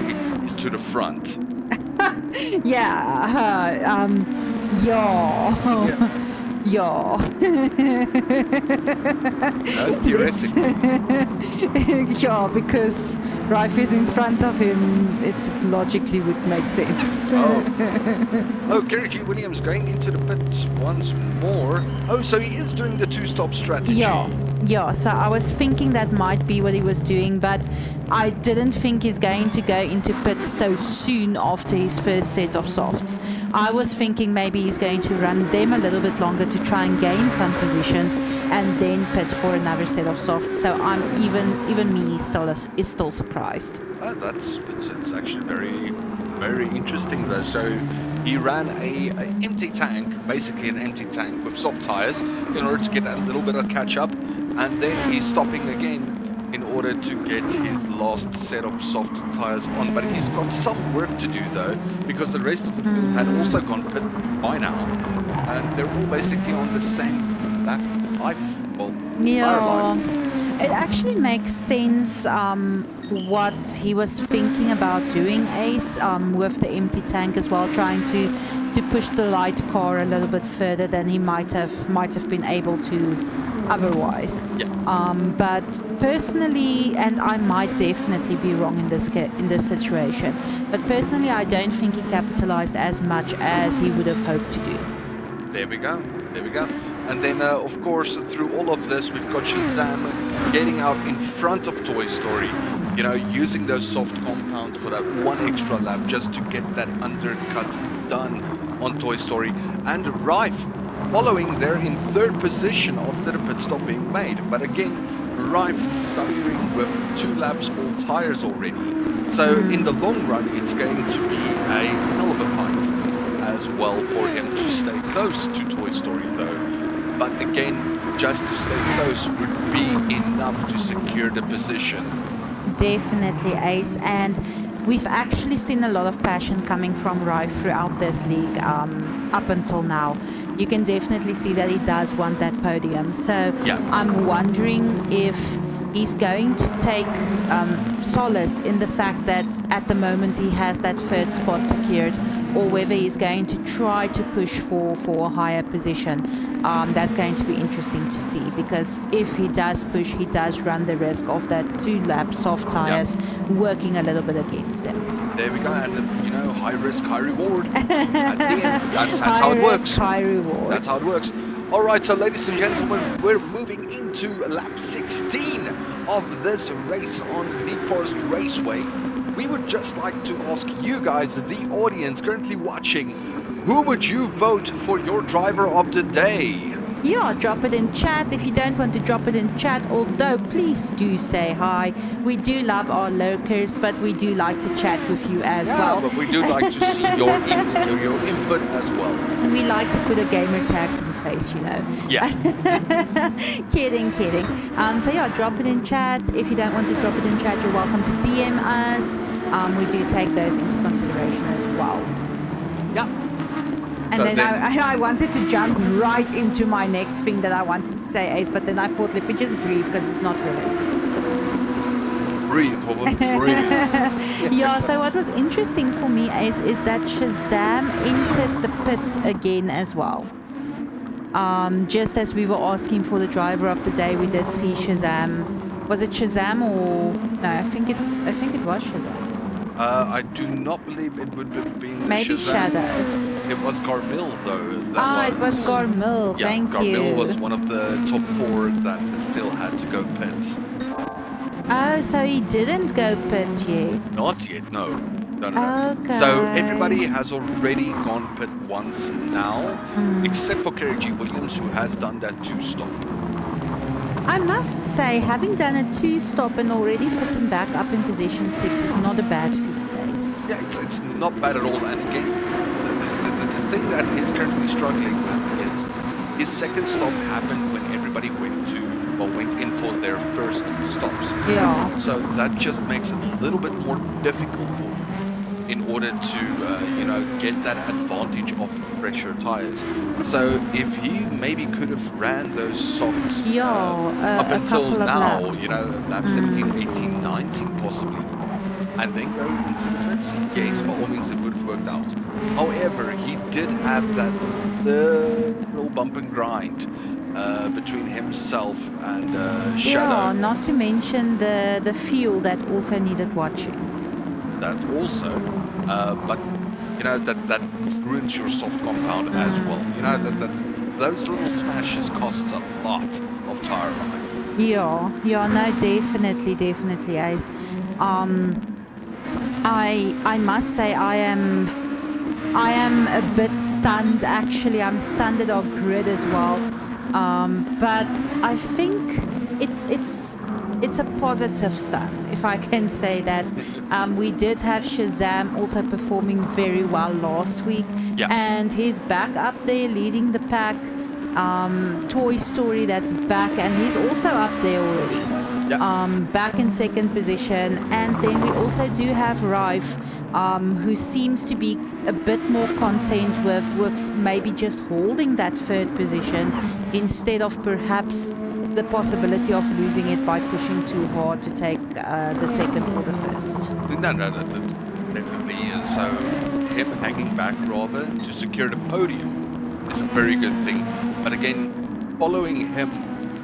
is to the front. Yeah. Yeah. No, theoretically. Yeah, because Rife is in front of him, it logically would make sense. Oh, Kerry G. Williams going into the pits once more. Oh, so he is doing the two-stop strategy. Yeah, so I was thinking that might be what he was doing, but I didn't think he's going to go into pits so soon after his first set of softs. I was thinking maybe he's going to run them a little bit longer to try and gain some positions and then pit for another set of softs. So I'm even me is still surprised. It's actually very, very interesting though. So he ran a empty tank, basically an empty tank with soft tires in order to get a little bit of catch up, and then he's stopping again in order to get his last set of soft tires on. But he's got some work to do though, because the rest of the field had also gone pit by now, and they're all basically on the same lap life. Well, tire life. It actually makes sense what he was thinking about doing, Ace, with the empty tank as well, trying to push the light car a little bit further than he might have been able to otherwise. Yeah. But personally, and I might definitely be wrong in this situation, but personally I don't think he capitalized as much as he would have hoped to do. There we go. And then, of course, through all of this, we've got Shazam getting out in front of Toy Story. You know, using those soft compounds for that one extra lap just to get that undercut done on Toy Story. And Rife following there in 3rd position after the pit stop being made. But again, Rife suffering with 2 laps all tires already. So in the long run, it's going to be a hell of a fight as well for him to stay close to Toy Story though. But again, just to stay close would be enough to secure the position. Definitely, Ace. And we've actually seen a lot of passion coming from Rife throughout this league up until now. You can definitely see that he does want that podium. So Yeah. I'm wondering if he's going to take solace in the fact that at the moment he has that third spot secured, or whether he's going to try to push for a higher position. That's going to be interesting to see, because if he does push, he does run the risk of that 2-lap soft tires working a little bit against him. There we go, and high risk, high reward. At the end. That's High how it risk, works. high reward. That's how it works. All right, so ladies and gentlemen, we're moving into lap 16 of this race on Deep Forest Raceway. We would just like to ask you guys, the audience currently watching, who would you vote for your driver of the day? Yeah, drop it in chat if you don't want to drop it in chat, although please do say hi. We do love our lurkers, but we do like to chat with you as well. But we do like to see your input as well. We like to put a gamer tag to the face, you know. Yeah. Kidding. So yeah, drop it in chat. If you don't want to drop it in chat, you're welcome to DM us. We do take those into consideration as well. Yeah. And So then I wanted to jump right into my next thing that I wanted to say, Ace, but then I thought, let me just breathe because it's not related. Breathe. Breathe. Yeah, so what was interesting for me, Ace, is that Shazam entered the pits again as well. Just as we were asking for the driver of the day, we did see Shazam. Was it Shazam or no? I think it was Shazam. I do not believe it would have been Maybe Shazam. Shadow. It was Garmil, though. It was Garmil. Yeah, Thank you. Garmil was one of the top 4 that still had to go pit. Oh, so he didn't go pit yet. Not yet, no. No. Okay. So everybody has already gone pit once now, except for Kerry G. Williams, who has done that 2-stop. I must say, having done a 2-stop and already sitting back up in position 6 is not a bad feat, Ace. Yeah, it's not bad at all. And again, the thing that he's currently struggling with is his second stop happened when everybody went in for their first stops. Yeah. So that just makes it a little bit more difficult for him in order to, get that advantage of fresher tires. So if he maybe could have ran those softs up until now, lap 17, 18, 19 possibly, and then go into the pits, yes, by all means it would have worked out. However, he did have that little bump and grind between himself and Shadow. Yeah, not to mention the fuel that also needed watching. That also, but that ruins your soft compound as well. That those little smashes costs a lot of tire life. Yeah, no, definitely, Ace. I must say I am a bit stunned. Actually, I'm stunned at our grid as well. But I think it's a positive stunt, if I can say that. We did have Shazam also performing very well last week, and he's back up there leading the pack. Toy Story that's back, and he's also up there already. Back in second position, and then we also do have Rife, who seems to be a bit more content with maybe just holding that third position instead of perhaps the possibility of losing it by pushing too hard to take the second or the first. No, definitely. So him hanging back rather to secure the podium is a very good thing. But again, following him,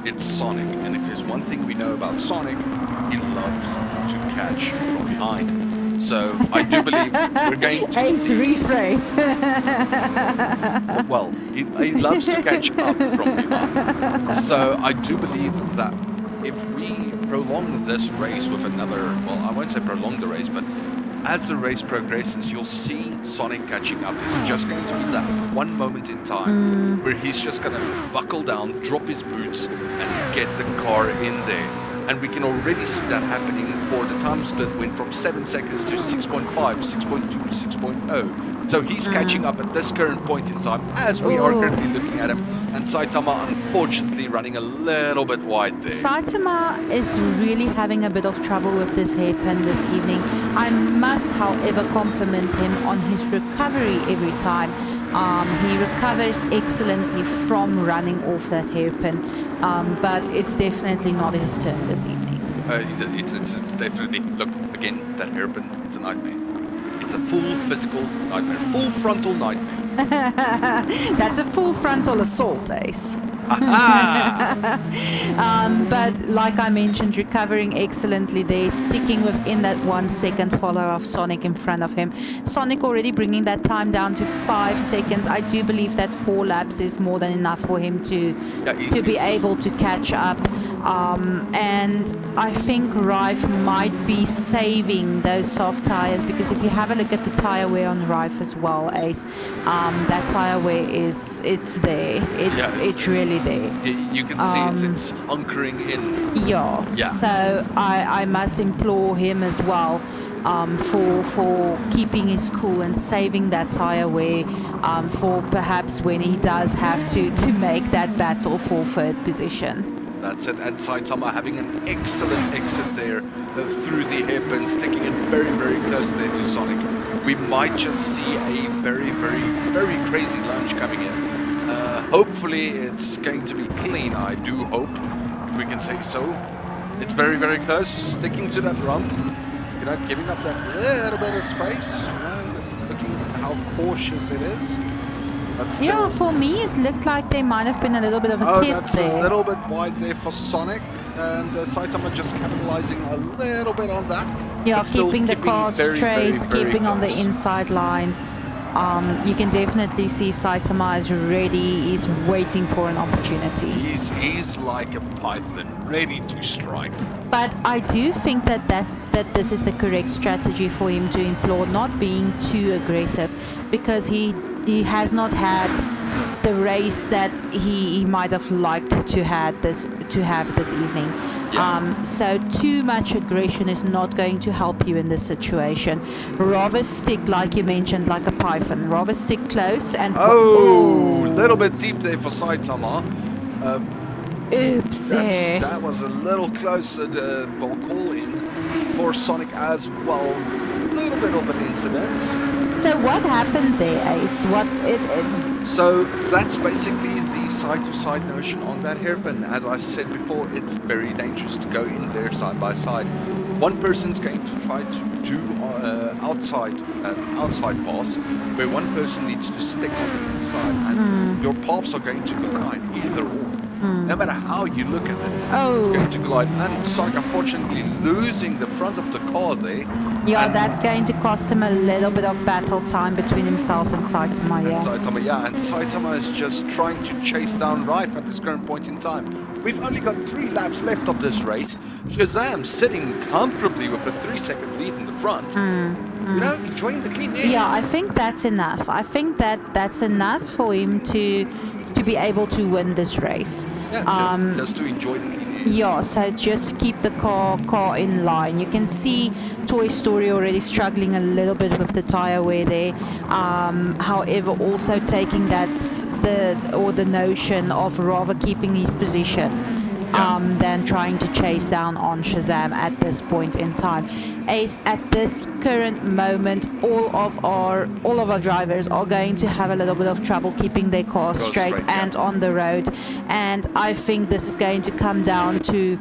it's Sonic, and if there's one thing we know about Sonic, he loves to catch from behind. So I do believe we're going to Ace rephrase. well, he loves to catch up from behind. So I do believe that if we prolong this race with another, well, I won't say prolong the race, but as the race progresses, you'll see Sonic catching up. It's just going to be that one moment in time where he's just going to buckle down, drop his boots, and get the car in there. And we can already see that happening for the time split went from 7 seconds to 6.5, 6.2, 6.0. So he's catching up at this current point in time as we are currently looking at him. And Saitama, unfortunately, running a little bit wide there. Saitama is really having a bit of trouble with this hairpin this evening. I must, however, compliment him on his recovery every time. He recovers excellently from running off that hairpin, but it's definitely not his turn this evening. It's definitely, look, again, that hairpin, it's a nightmare. It's a full physical nightmare, full frontal nightmare. That's a full frontal assault, Ace. But like I mentioned, recovering excellently there, sticking within that 1 second follow of Sonic in front of him. Sonic already bringing that time down to 5 seconds. I do believe that 4 laps is more than enough for him to be able to catch up. And I think Rife might be saving those soft tires, because if you have a look at the tire wear on Rife as well, Ace, that tire wear it's there. It's really there. You can see it's hunkering in. Yeah. So I must implore him as well for keeping his cool and saving that tire wear for perhaps when he does have to make that battle for third position. That's it, and Saitama having an excellent exit there through the hairpin, sticking it very, very close there to Sonic. We might just see a very, very, very crazy lunge coming in. Hopefully it's going to be clean, I do hope, if we can say so. It's very, very close, sticking to that rump, giving up that little bit of space, looking at how cautious it is. But still, yeah, for me it looked like there might have been a little bit of a kiss that's there. A little bit wide there for Sonic, and Saitama just capitalizing a little bit on that. Yeah, keeping the car straight, keeping on the inside line. You can definitely see Saitama is ready. He's waiting for an opportunity. He's like a python, ready to strike. But I do think that this is the correct strategy for him to employ, not being too aggressive, because he has not had the race that he might have liked to have this evening. Yeah. So too much aggression is not going to help you in this situation. Rather stick, like you mentioned, like a python. Rather stick close and... a little bit deep there for Saitama. Oops. That was a little close for call in for Sonic as well. A little bit of an incident. So what happened there, Ace? So that's basically the side-to-side notion on that hairpin. As I said before, it's very dangerous to go in there side by side. One person's going to try to do outside pass, where one person needs to stick on the inside, and your paths are going to collide either or. No matter how you look at it, it's going to collide. And Sonic, unfortunately, losing the front of the car there. Yeah, that's going to cost him a little bit of battle time between himself and Saitama, And Saitama is just trying to chase down Rife at this current point in time. We've only got 3 laps left of this race. Shazam sitting comfortably with a 3-second lead in the front. Enjoying the clean air. Yeah, I think that's enough. I think that's enough for him to be able to win this race. Yeah, just to enjoy the clean air. Yeah, so just to keep the car in line. You can see Toy Story already struggling a little bit with the tire wear there. However, also taking the notion of rather keeping his position than trying to chase down on Shazam at this point in time. Ace, at this current moment, all of our drivers are going to have a little bit of trouble keeping their cars straight and on the road. And I think this is going to come down to,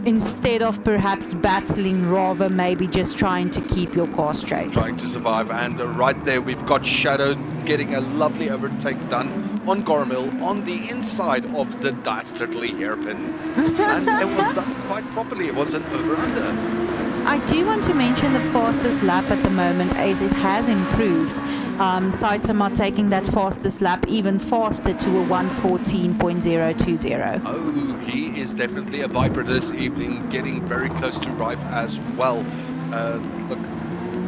instead of perhaps battling, rather maybe just trying to keep your car straight. Trying to survive. And right there we've got Shadow getting a lovely overtake done on Gormil on the inside of the dastardly hairpin. And it was done quite properly. It was an over-under. I do want to mention the fastest lap at the moment, as it has improved. Saitama taking that fastest lap even faster to a 1:14.020. Oh, he is definitely a Viper this evening, getting very close to Rife as well. Look,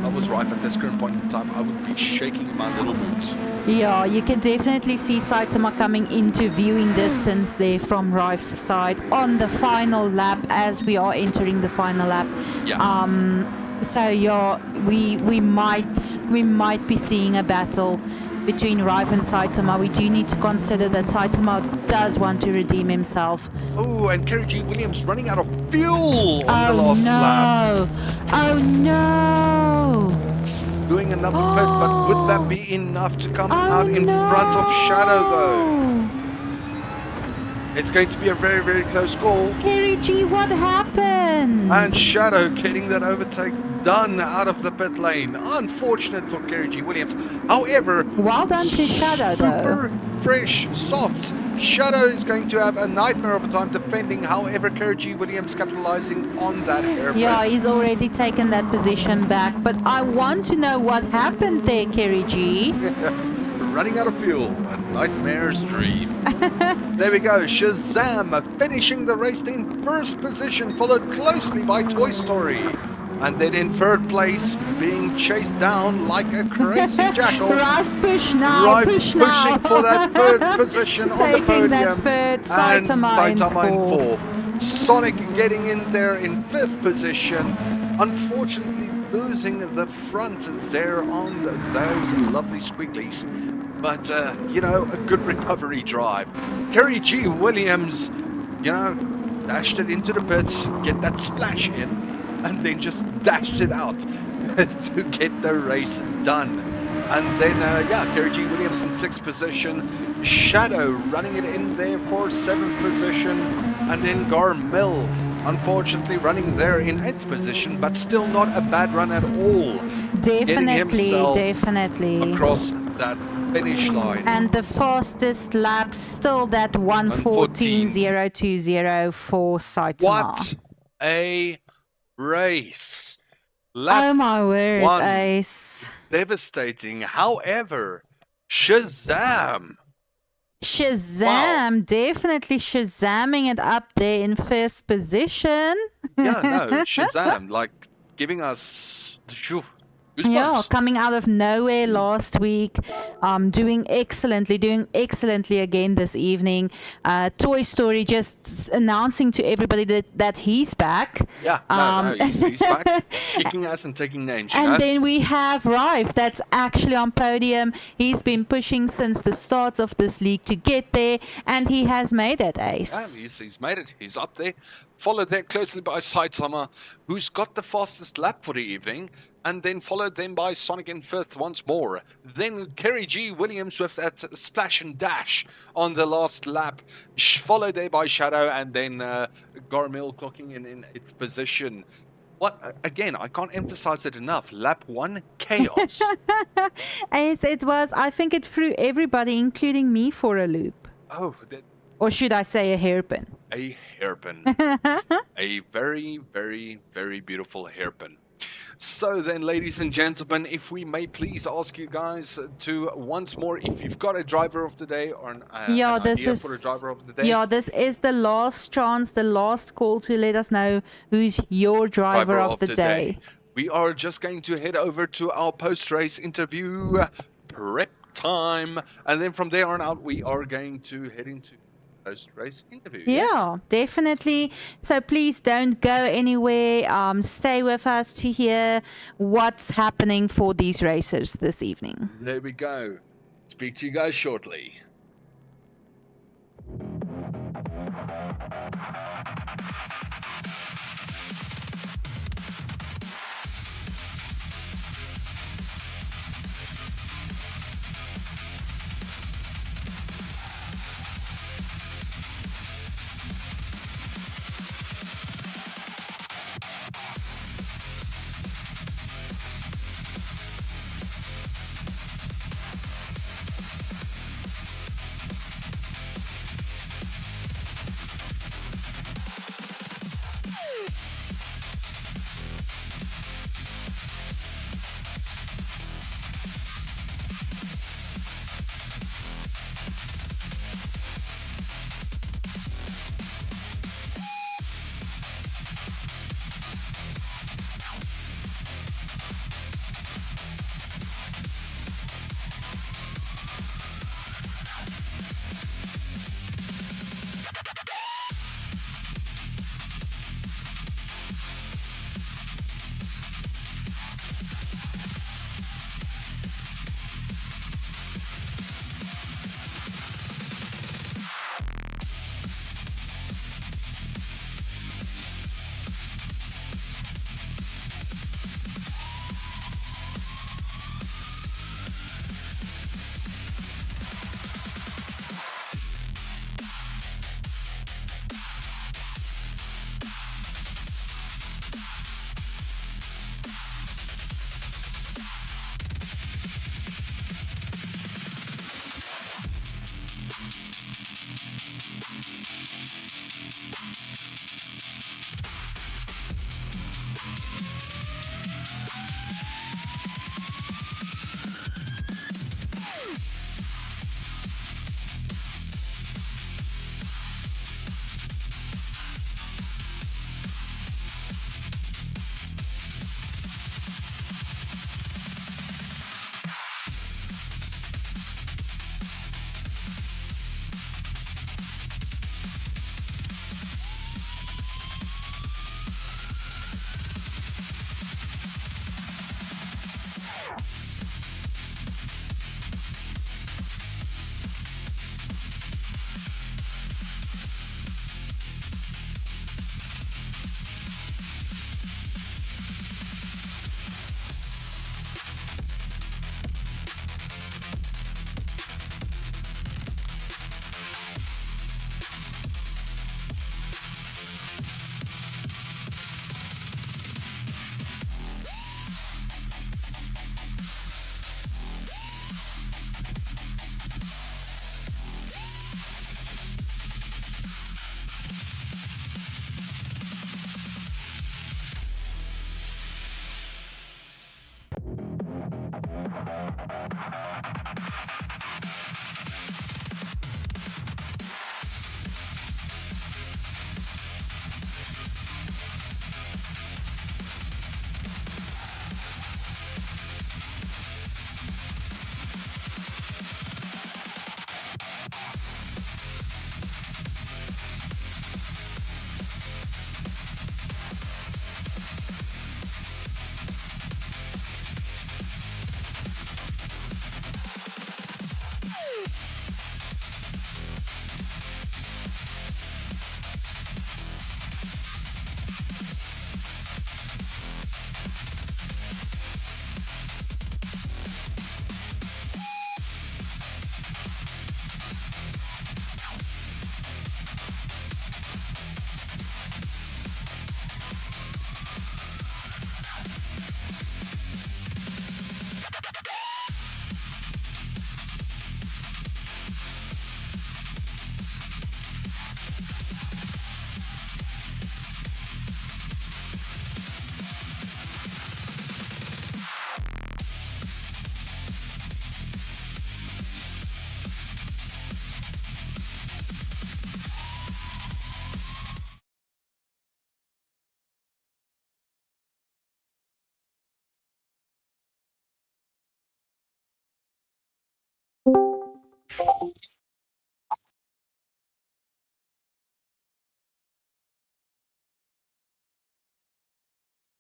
I was right at this current point in time. I would be shaking in my little boots. Yeah, you can definitely see Saitama coming into viewing distance there from Rife's side on the final lap as we are entering the final lap. Yeah. So yeah, we might be seeing a battle between Rife and Saitama. We do need to consider that Saitama does want to redeem himself. Oh, and Kerry G. Williams running out of fuel on the last lap. Oh no! Doing another pit, but would that be enough to come out in front of Shadow, though? It's going to be a very, very close call. Kerry G, what happened? And Shadow getting that overtake done out of the pit lane. Unfortunate for Kerry G. Williams. However, well done to Shadow, though. Super fresh, soft. Shadow is going to have a nightmare of a time defending. However, Kerry G. Williams capitalizing on that hairpin. Yeah, he's already taken that position back. But I want to know what happened there, Kerry G. Running out of fuel, a nightmare's dream. There we go, Shazam finishing the race in first position, followed closely by Toy Story. And then in third place, being chased down like a crazy jackal. Rife push now, Rife push now. pushing for that third position on the Taking podium. that third, Saitama in fourth. Sonic getting in there in fifth position. Unfortunately, losing the front there on those lovely squigglies. But, you know, a good recovery drive. Kerry G. Williams, you know, dashed it into the pits, get that splash in, and then just dashed it out to get the race done. And then, yeah, Kerry G. Williams in sixth position. Shadow running it in there for seventh position. And then Garmil, unfortunately, running there in eighth position, but still not a bad run at all. Definitely. Across that finish line. And the fastest lap still that 1:14.020 for Saitama. What a race. Lap oh my word, one. Ace. Devastating. However, Shazam. Shazam, wow. Definitely Shazamming it up there in first position. Yeah, no, Shazam, like giving us goosebumps. Yeah, coming out of nowhere last week, doing excellently again this evening. Toy Story just announcing to everybody that he's back. Yeah, he's back, kicking ass and taking names. And then we have Rife, that's actually on podium. He's been pushing since the start of this league to get there, and he has made it, Ace. Yeah, he's made it. He's up there. Followed there closely by Saitama, who's got the fastest lap for the evening, and then followed then by Sonic in fifth once more. Then Kerry G. Williams with that splash and dash on the last lap, followed there by Shadow, and then Garmil clocking in eighth position. What, again, I can't emphasize it enough. Lap one, chaos. As it was, I think it threw everybody, including me, for a loop. Oh, or should I say a hairpin? A hairpin. A very, very, very beautiful hairpin. So then, ladies and gentlemen, if we may please ask you guys to once more, if you've got a driver of the day or an idea for a driver of the day. Yeah, this is the last chance, the last call to let us know who's your driver of the day. We are just going to head over to our post-race interview prep time. And then from there on out, we are going to head into post-race interview. Yeah, yes. Definitely. So please don't go anywhere. Stay with us to hear what's happening for these racers this evening. There we go. Speak to you guys shortly.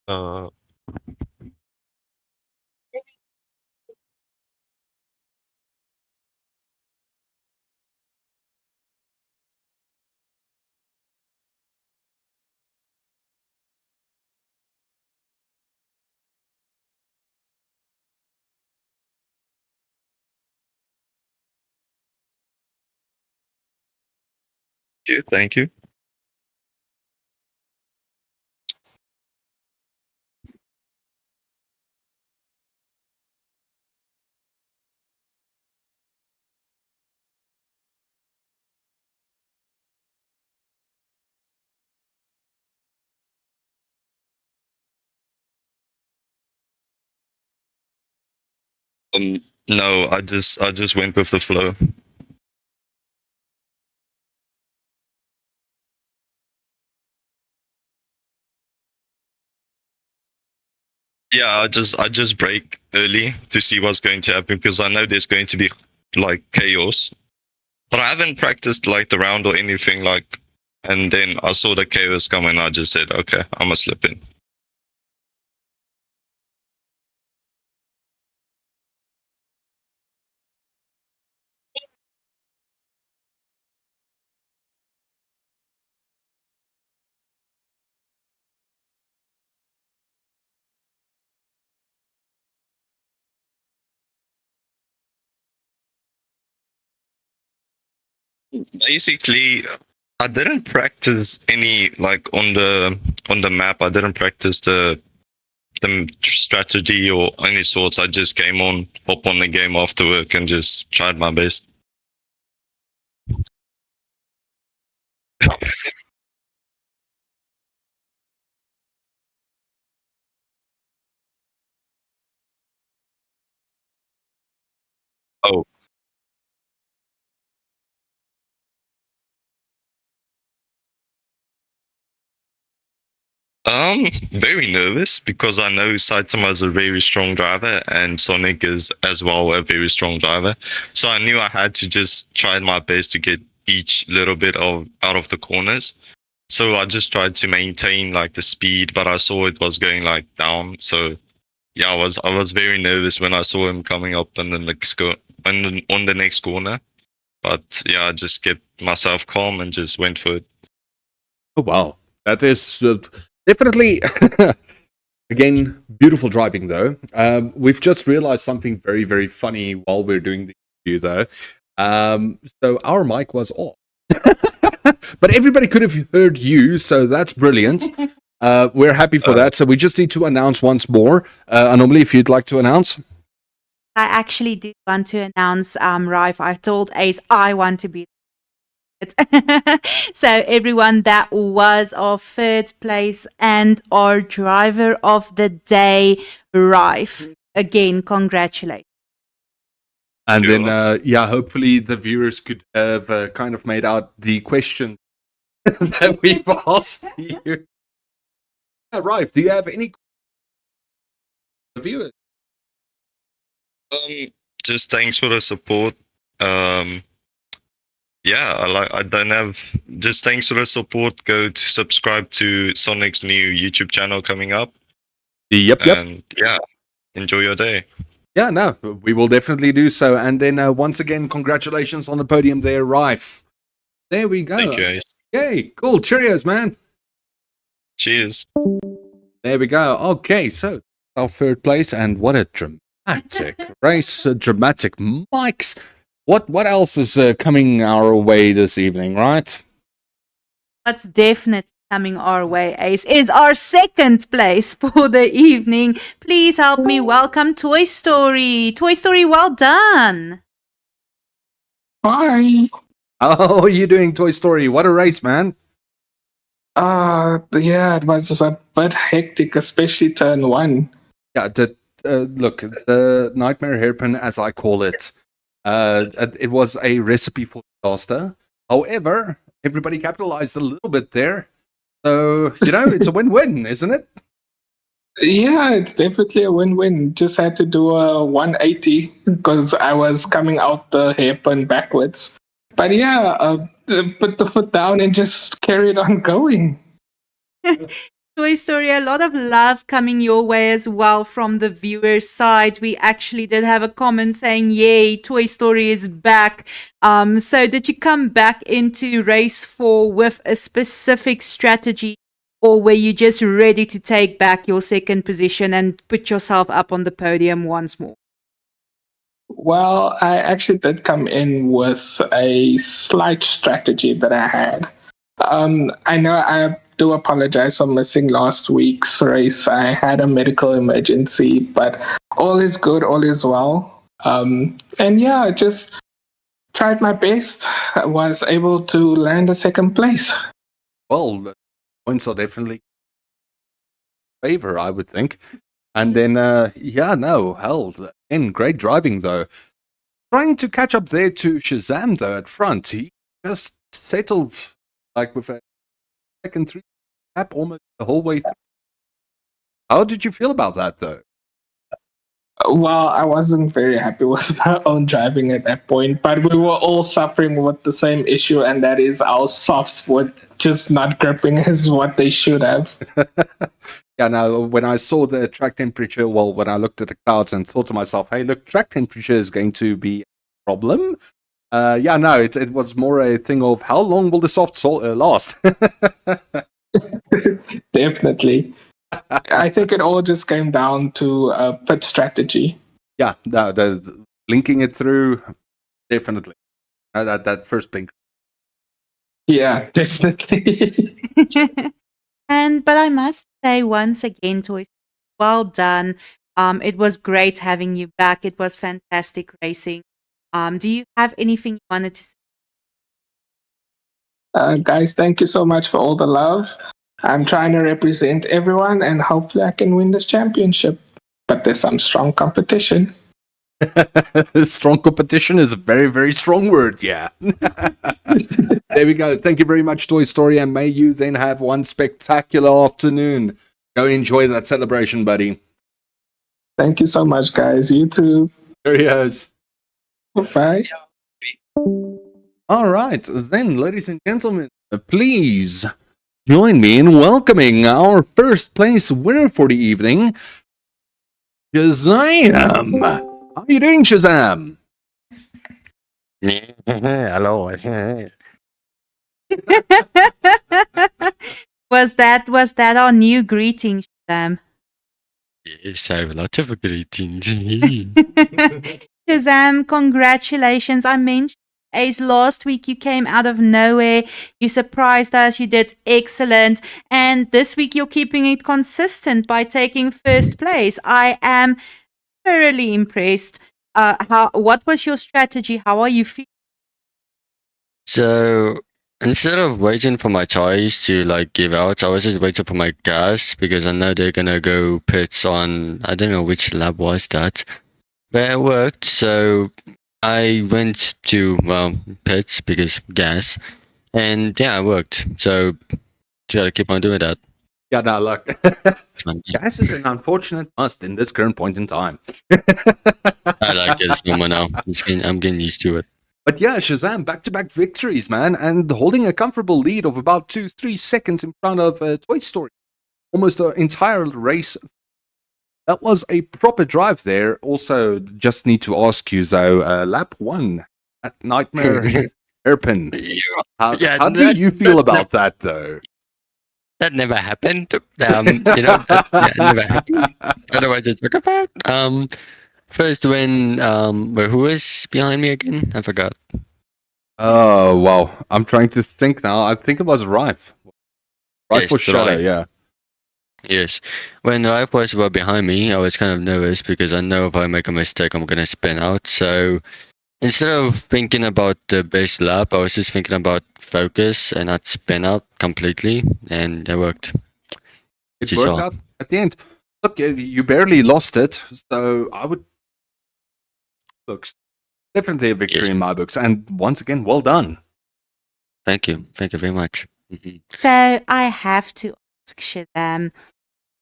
Uh, thank you. No, I just went with the flow. Yeah, I just break early to see what's going to happen because I know there's going to be like chaos. But I haven't practiced like the round or anything like. And then I saw the chaos coming. I just said, okay, I'm gonna slip in. Basically, I didn't practice any like on the map. I didn't practice the strategy or any sorts. I just came on, hop on the game after work, and just tried my best. Oh, very nervous because I know Saitama is a very strong driver and Sonic is as well a very strong driver. So I knew I had to just try my best to get each little bit of out of the corners. So I just tried to maintain like the speed, but I saw it was going like down. So yeah, I was very nervous when I saw him coming up on the on the next corner. But yeah, I just kept myself calm and just went for it. Oh, wow. That is definitely, again, beautiful driving, though. We've just realized something very, very funny while we're doing the interview, though. So our mic was off. But everybody could have heard you, so that's brilliant. We're happy for that. So we just need to announce once more. Anomaly, if you'd like to announce. I actually do want to announce, Rife. I told Ace I want to be it. So everyone, that was our third place and our driver of the day, Rife. Again, congratulations. And Sure. then, yeah, hopefully the viewers could have kind of made out the questions that we've asked you. Yeah, right. Do you have any viewers? Just thanks for the support. Yeah, I don't have just thanks for the support. Go to subscribe to Sonic's new YouTube channel coming up. Yep. And yeah, enjoy your day. Yeah, no, we will definitely do so. And then once again, congratulations on the podium there, Rife. There we go. Thank you, Ace. Yay, cool. Cheerios, man. Cheers. There we go. Okay, so our third place, and what a dramatic race, dramatic mics. What else is coming our way this evening, right? What's definitely coming our way, Ace, is our second place for the evening. Please help me welcome Toy Story. Toy Story, well done. Hi. How are you doing, Toy Story? What a race, man. Yeah, it was just a bit hectic, especially turn one. Yeah, look, the Nightmare Hairpin, as I call it, it was a recipe for disaster. However, everybody capitalized a little bit there. So, it's a win-win, isn't it? Yeah, it's definitely a win-win. Just had to do a 180 because I was coming out the hairpin backwards. But yeah, put the foot down and just carried on going. Toy Story, a lot of love coming your way as well from the viewer side. We actually did have a comment saying, "Yay, Toy Story is back." So did you come back into race 4 with a specific strategy, or were you just ready to take back your second position and put yourself up on the podium once more? Well, I actually did come in with a slight strategy that I had. I know I do apologize for missing last week's race. I had a medical emergency, but all is good, all is well. And yeah, I just tried my best. I was able to land a second place. Well, the points are definitely in favor, I would think. And then, yeah, no, hell, again, great driving though. Trying to catch up there to Shazam though at front. He just settled like with a second 3 lap almost the whole way through. How did you feel about that though? Well, I wasn't very happy with my own driving at that point, but we were all suffering with the same issue, and that is our softs were just not gripping as what they should have. Yeah, now when I saw the track temperature, well, when I looked at the clouds and thought to myself, hey, look, track temperature is going to be a problem. Yeah, no, it was more a thing of how long will the softs last? Definitely. I think it all just came down to pit strategy. Yeah, no, the linking it through, definitely. That first blink. Yeah, definitely. But I must say once again, Toy, well done. It was great having you back. It was fantastic racing. Do you have anything you wanted to say? Guys, thank you so much for all the love. I'm trying to represent everyone, and hopefully I can win this championship. But there's some strong competition. Strong competition is a very, very strong word, yeah. There we go. Thank you very much, Toy Story, and may you then have one spectacular afternoon. Go enjoy that celebration, buddy. Thank you so much, guys. You too. Cheers. Bye. All right, then, ladies and gentlemen, please join me in welcoming our first place winner for the evening, Shazam. How are you doing, Shazam? Hello. Was that our new greeting, Shazam? Yes, I have a lot of greetings. Shazam, congratulations. I mentioned Ace last week you came out of nowhere. You surprised us. You did excellent. And this week you're keeping it consistent by taking first place. I am thoroughly impressed. What was your strategy? How are you feeling? So instead of waiting for my tires to like give out, I was just waiting for my gas because I know they're gonna go pits on, I don't know which lap was that, but it worked. So I went to pits because gas, and yeah, it worked. So just gotta keep on doing that. Yeah, no, look. Gas is an unfortunate must in this current point in time. I like it. It's normal now. I'm getting used to it. But yeah, Shazam, back-to-back victories, man, and holding a comfortable lead of about 2-3 seconds in front of Toy Story. Almost the entire race. That was a proper drive there. Also, just need to ask you, though, lap 1 at Nightmare Hairpin. How do you feel about that, though? That never happened. That never happened. Otherwise, it's talk about. First, when who was behind me again? I forgot. Oh wow, I'm trying to think now. I think it was Rife. Rife Yes, for Shadow, Rife. yeah. Yes, when Rife was behind me, I was kind of nervous because I know if I make a mistake, I'm gonna spin out. So instead of thinking about the best lap, I was just thinking about focus and not spin out completely, and it worked. It worked out at the end. Look, you barely lost it, so I would. Looks definitely a victory in my books, and once again, well done. Thank you very much. So I have to ask Shazam,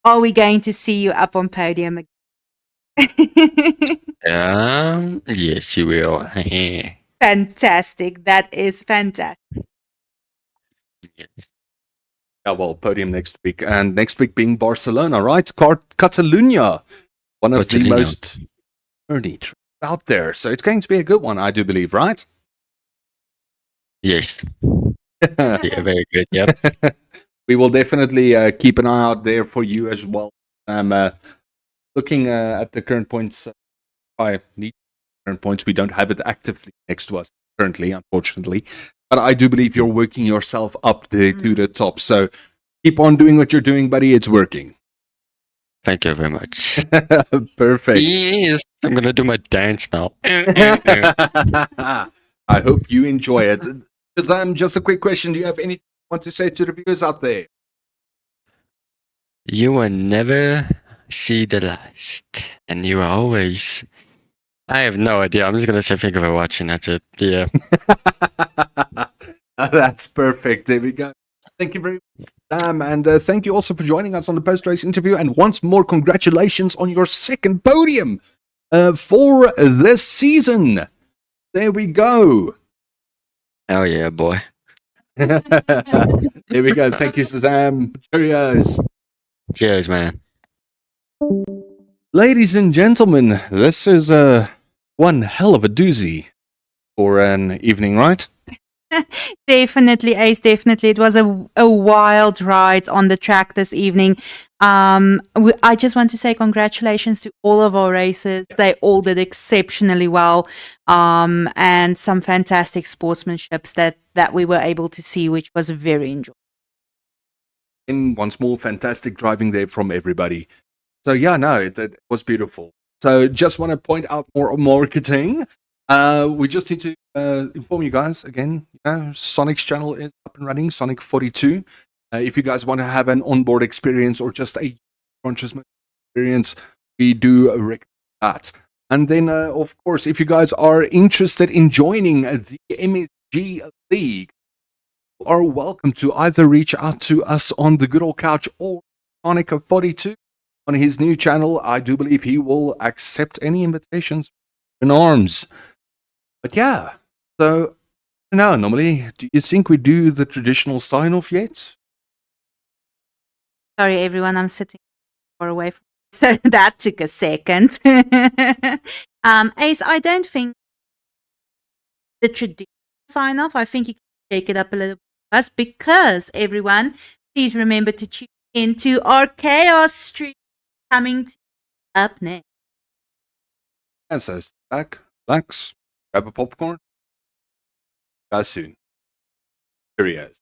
are we going to see you up on podium again? Yes, you will. Fantastic. That is fantastic. Yeah, well, podium next week, and next week being Barcelona, right? Catalunya, one of the Catalunya. most early tracks out there. So it's going to be a good one, I do believe, right? Yes. Yeah, very good. Yep. We will definitely keep an eye out there for you as well. Looking at the current points, I need current points. We don't have it actively next to us currently, unfortunately. But I do believe you're working yourself up to the top. So keep on doing what you're doing, buddy. It's working. Thank you very much. Perfect. Yes, I'm gonna do my dance now. I hope you enjoy it. Just a quick question. Do you have anything you want to say to the viewers out there? You will never see the last, and you are always. I have no idea. I'm just gonna say thank you for watching. That's it. Yeah. That's perfect. There we go. Thank you very much, Sam, and thank you also for joining us on the post-race interview. And once more, congratulations on your second podium for this season. There we go. Oh yeah, boy. There we go. Thank you, Sam. Cheerios. Cheers, man. Ladies and gentlemen, this is one hell of a doozy for an evening, right? Definitely, Ace, definitely. It was a wild ride on the track this evening. I just want to say congratulations to all of our racers. They all did exceptionally well, and some fantastic sportsmanships that we were able to see, which was very enjoyable. And once more, fantastic driving there from everybody. So yeah, no, it was beautiful. So just want to point out more marketing. We just need to inform you guys again. Sonic's channel is up and running, Sonic 42. If you guys want to have an onboard experience or just a conscious experience, we do recommend that. And then, of course, if you guys are interested in joining the MSG League, you are welcome to either reach out to us on the GoodolCouch or Sonic 42 on his new channel. I do believe he will accept any invitations in arms. But yeah, so now, normally, do you think we do the traditional sign-off yet? Sorry, everyone, I'm sitting far away from. So that took a second. Ace, I don't think the traditional sign-off. I think you can shake it up a little bit, because everyone, please remember to tune into our chaos stream coming up next. And so, sit back, relax, grab a popcorn. Guys soon. Cheerios.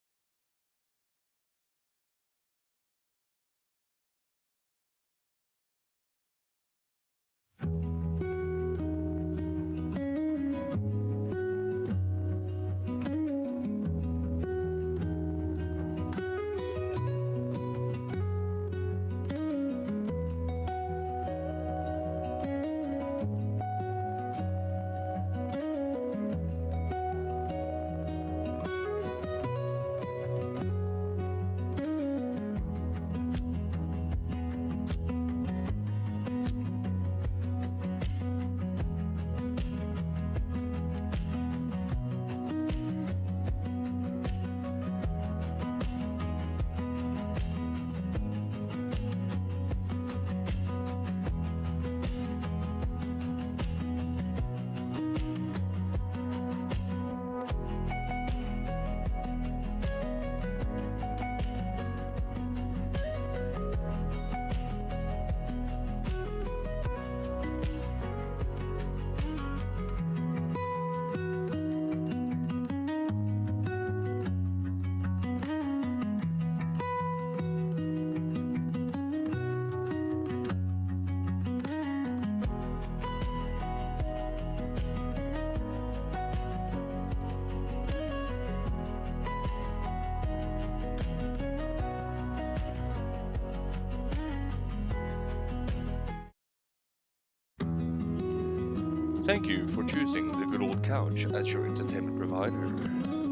Thank you for choosing the Good Old Couch as your entertainment provider.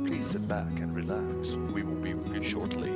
Please sit back and relax. We will be with you shortly.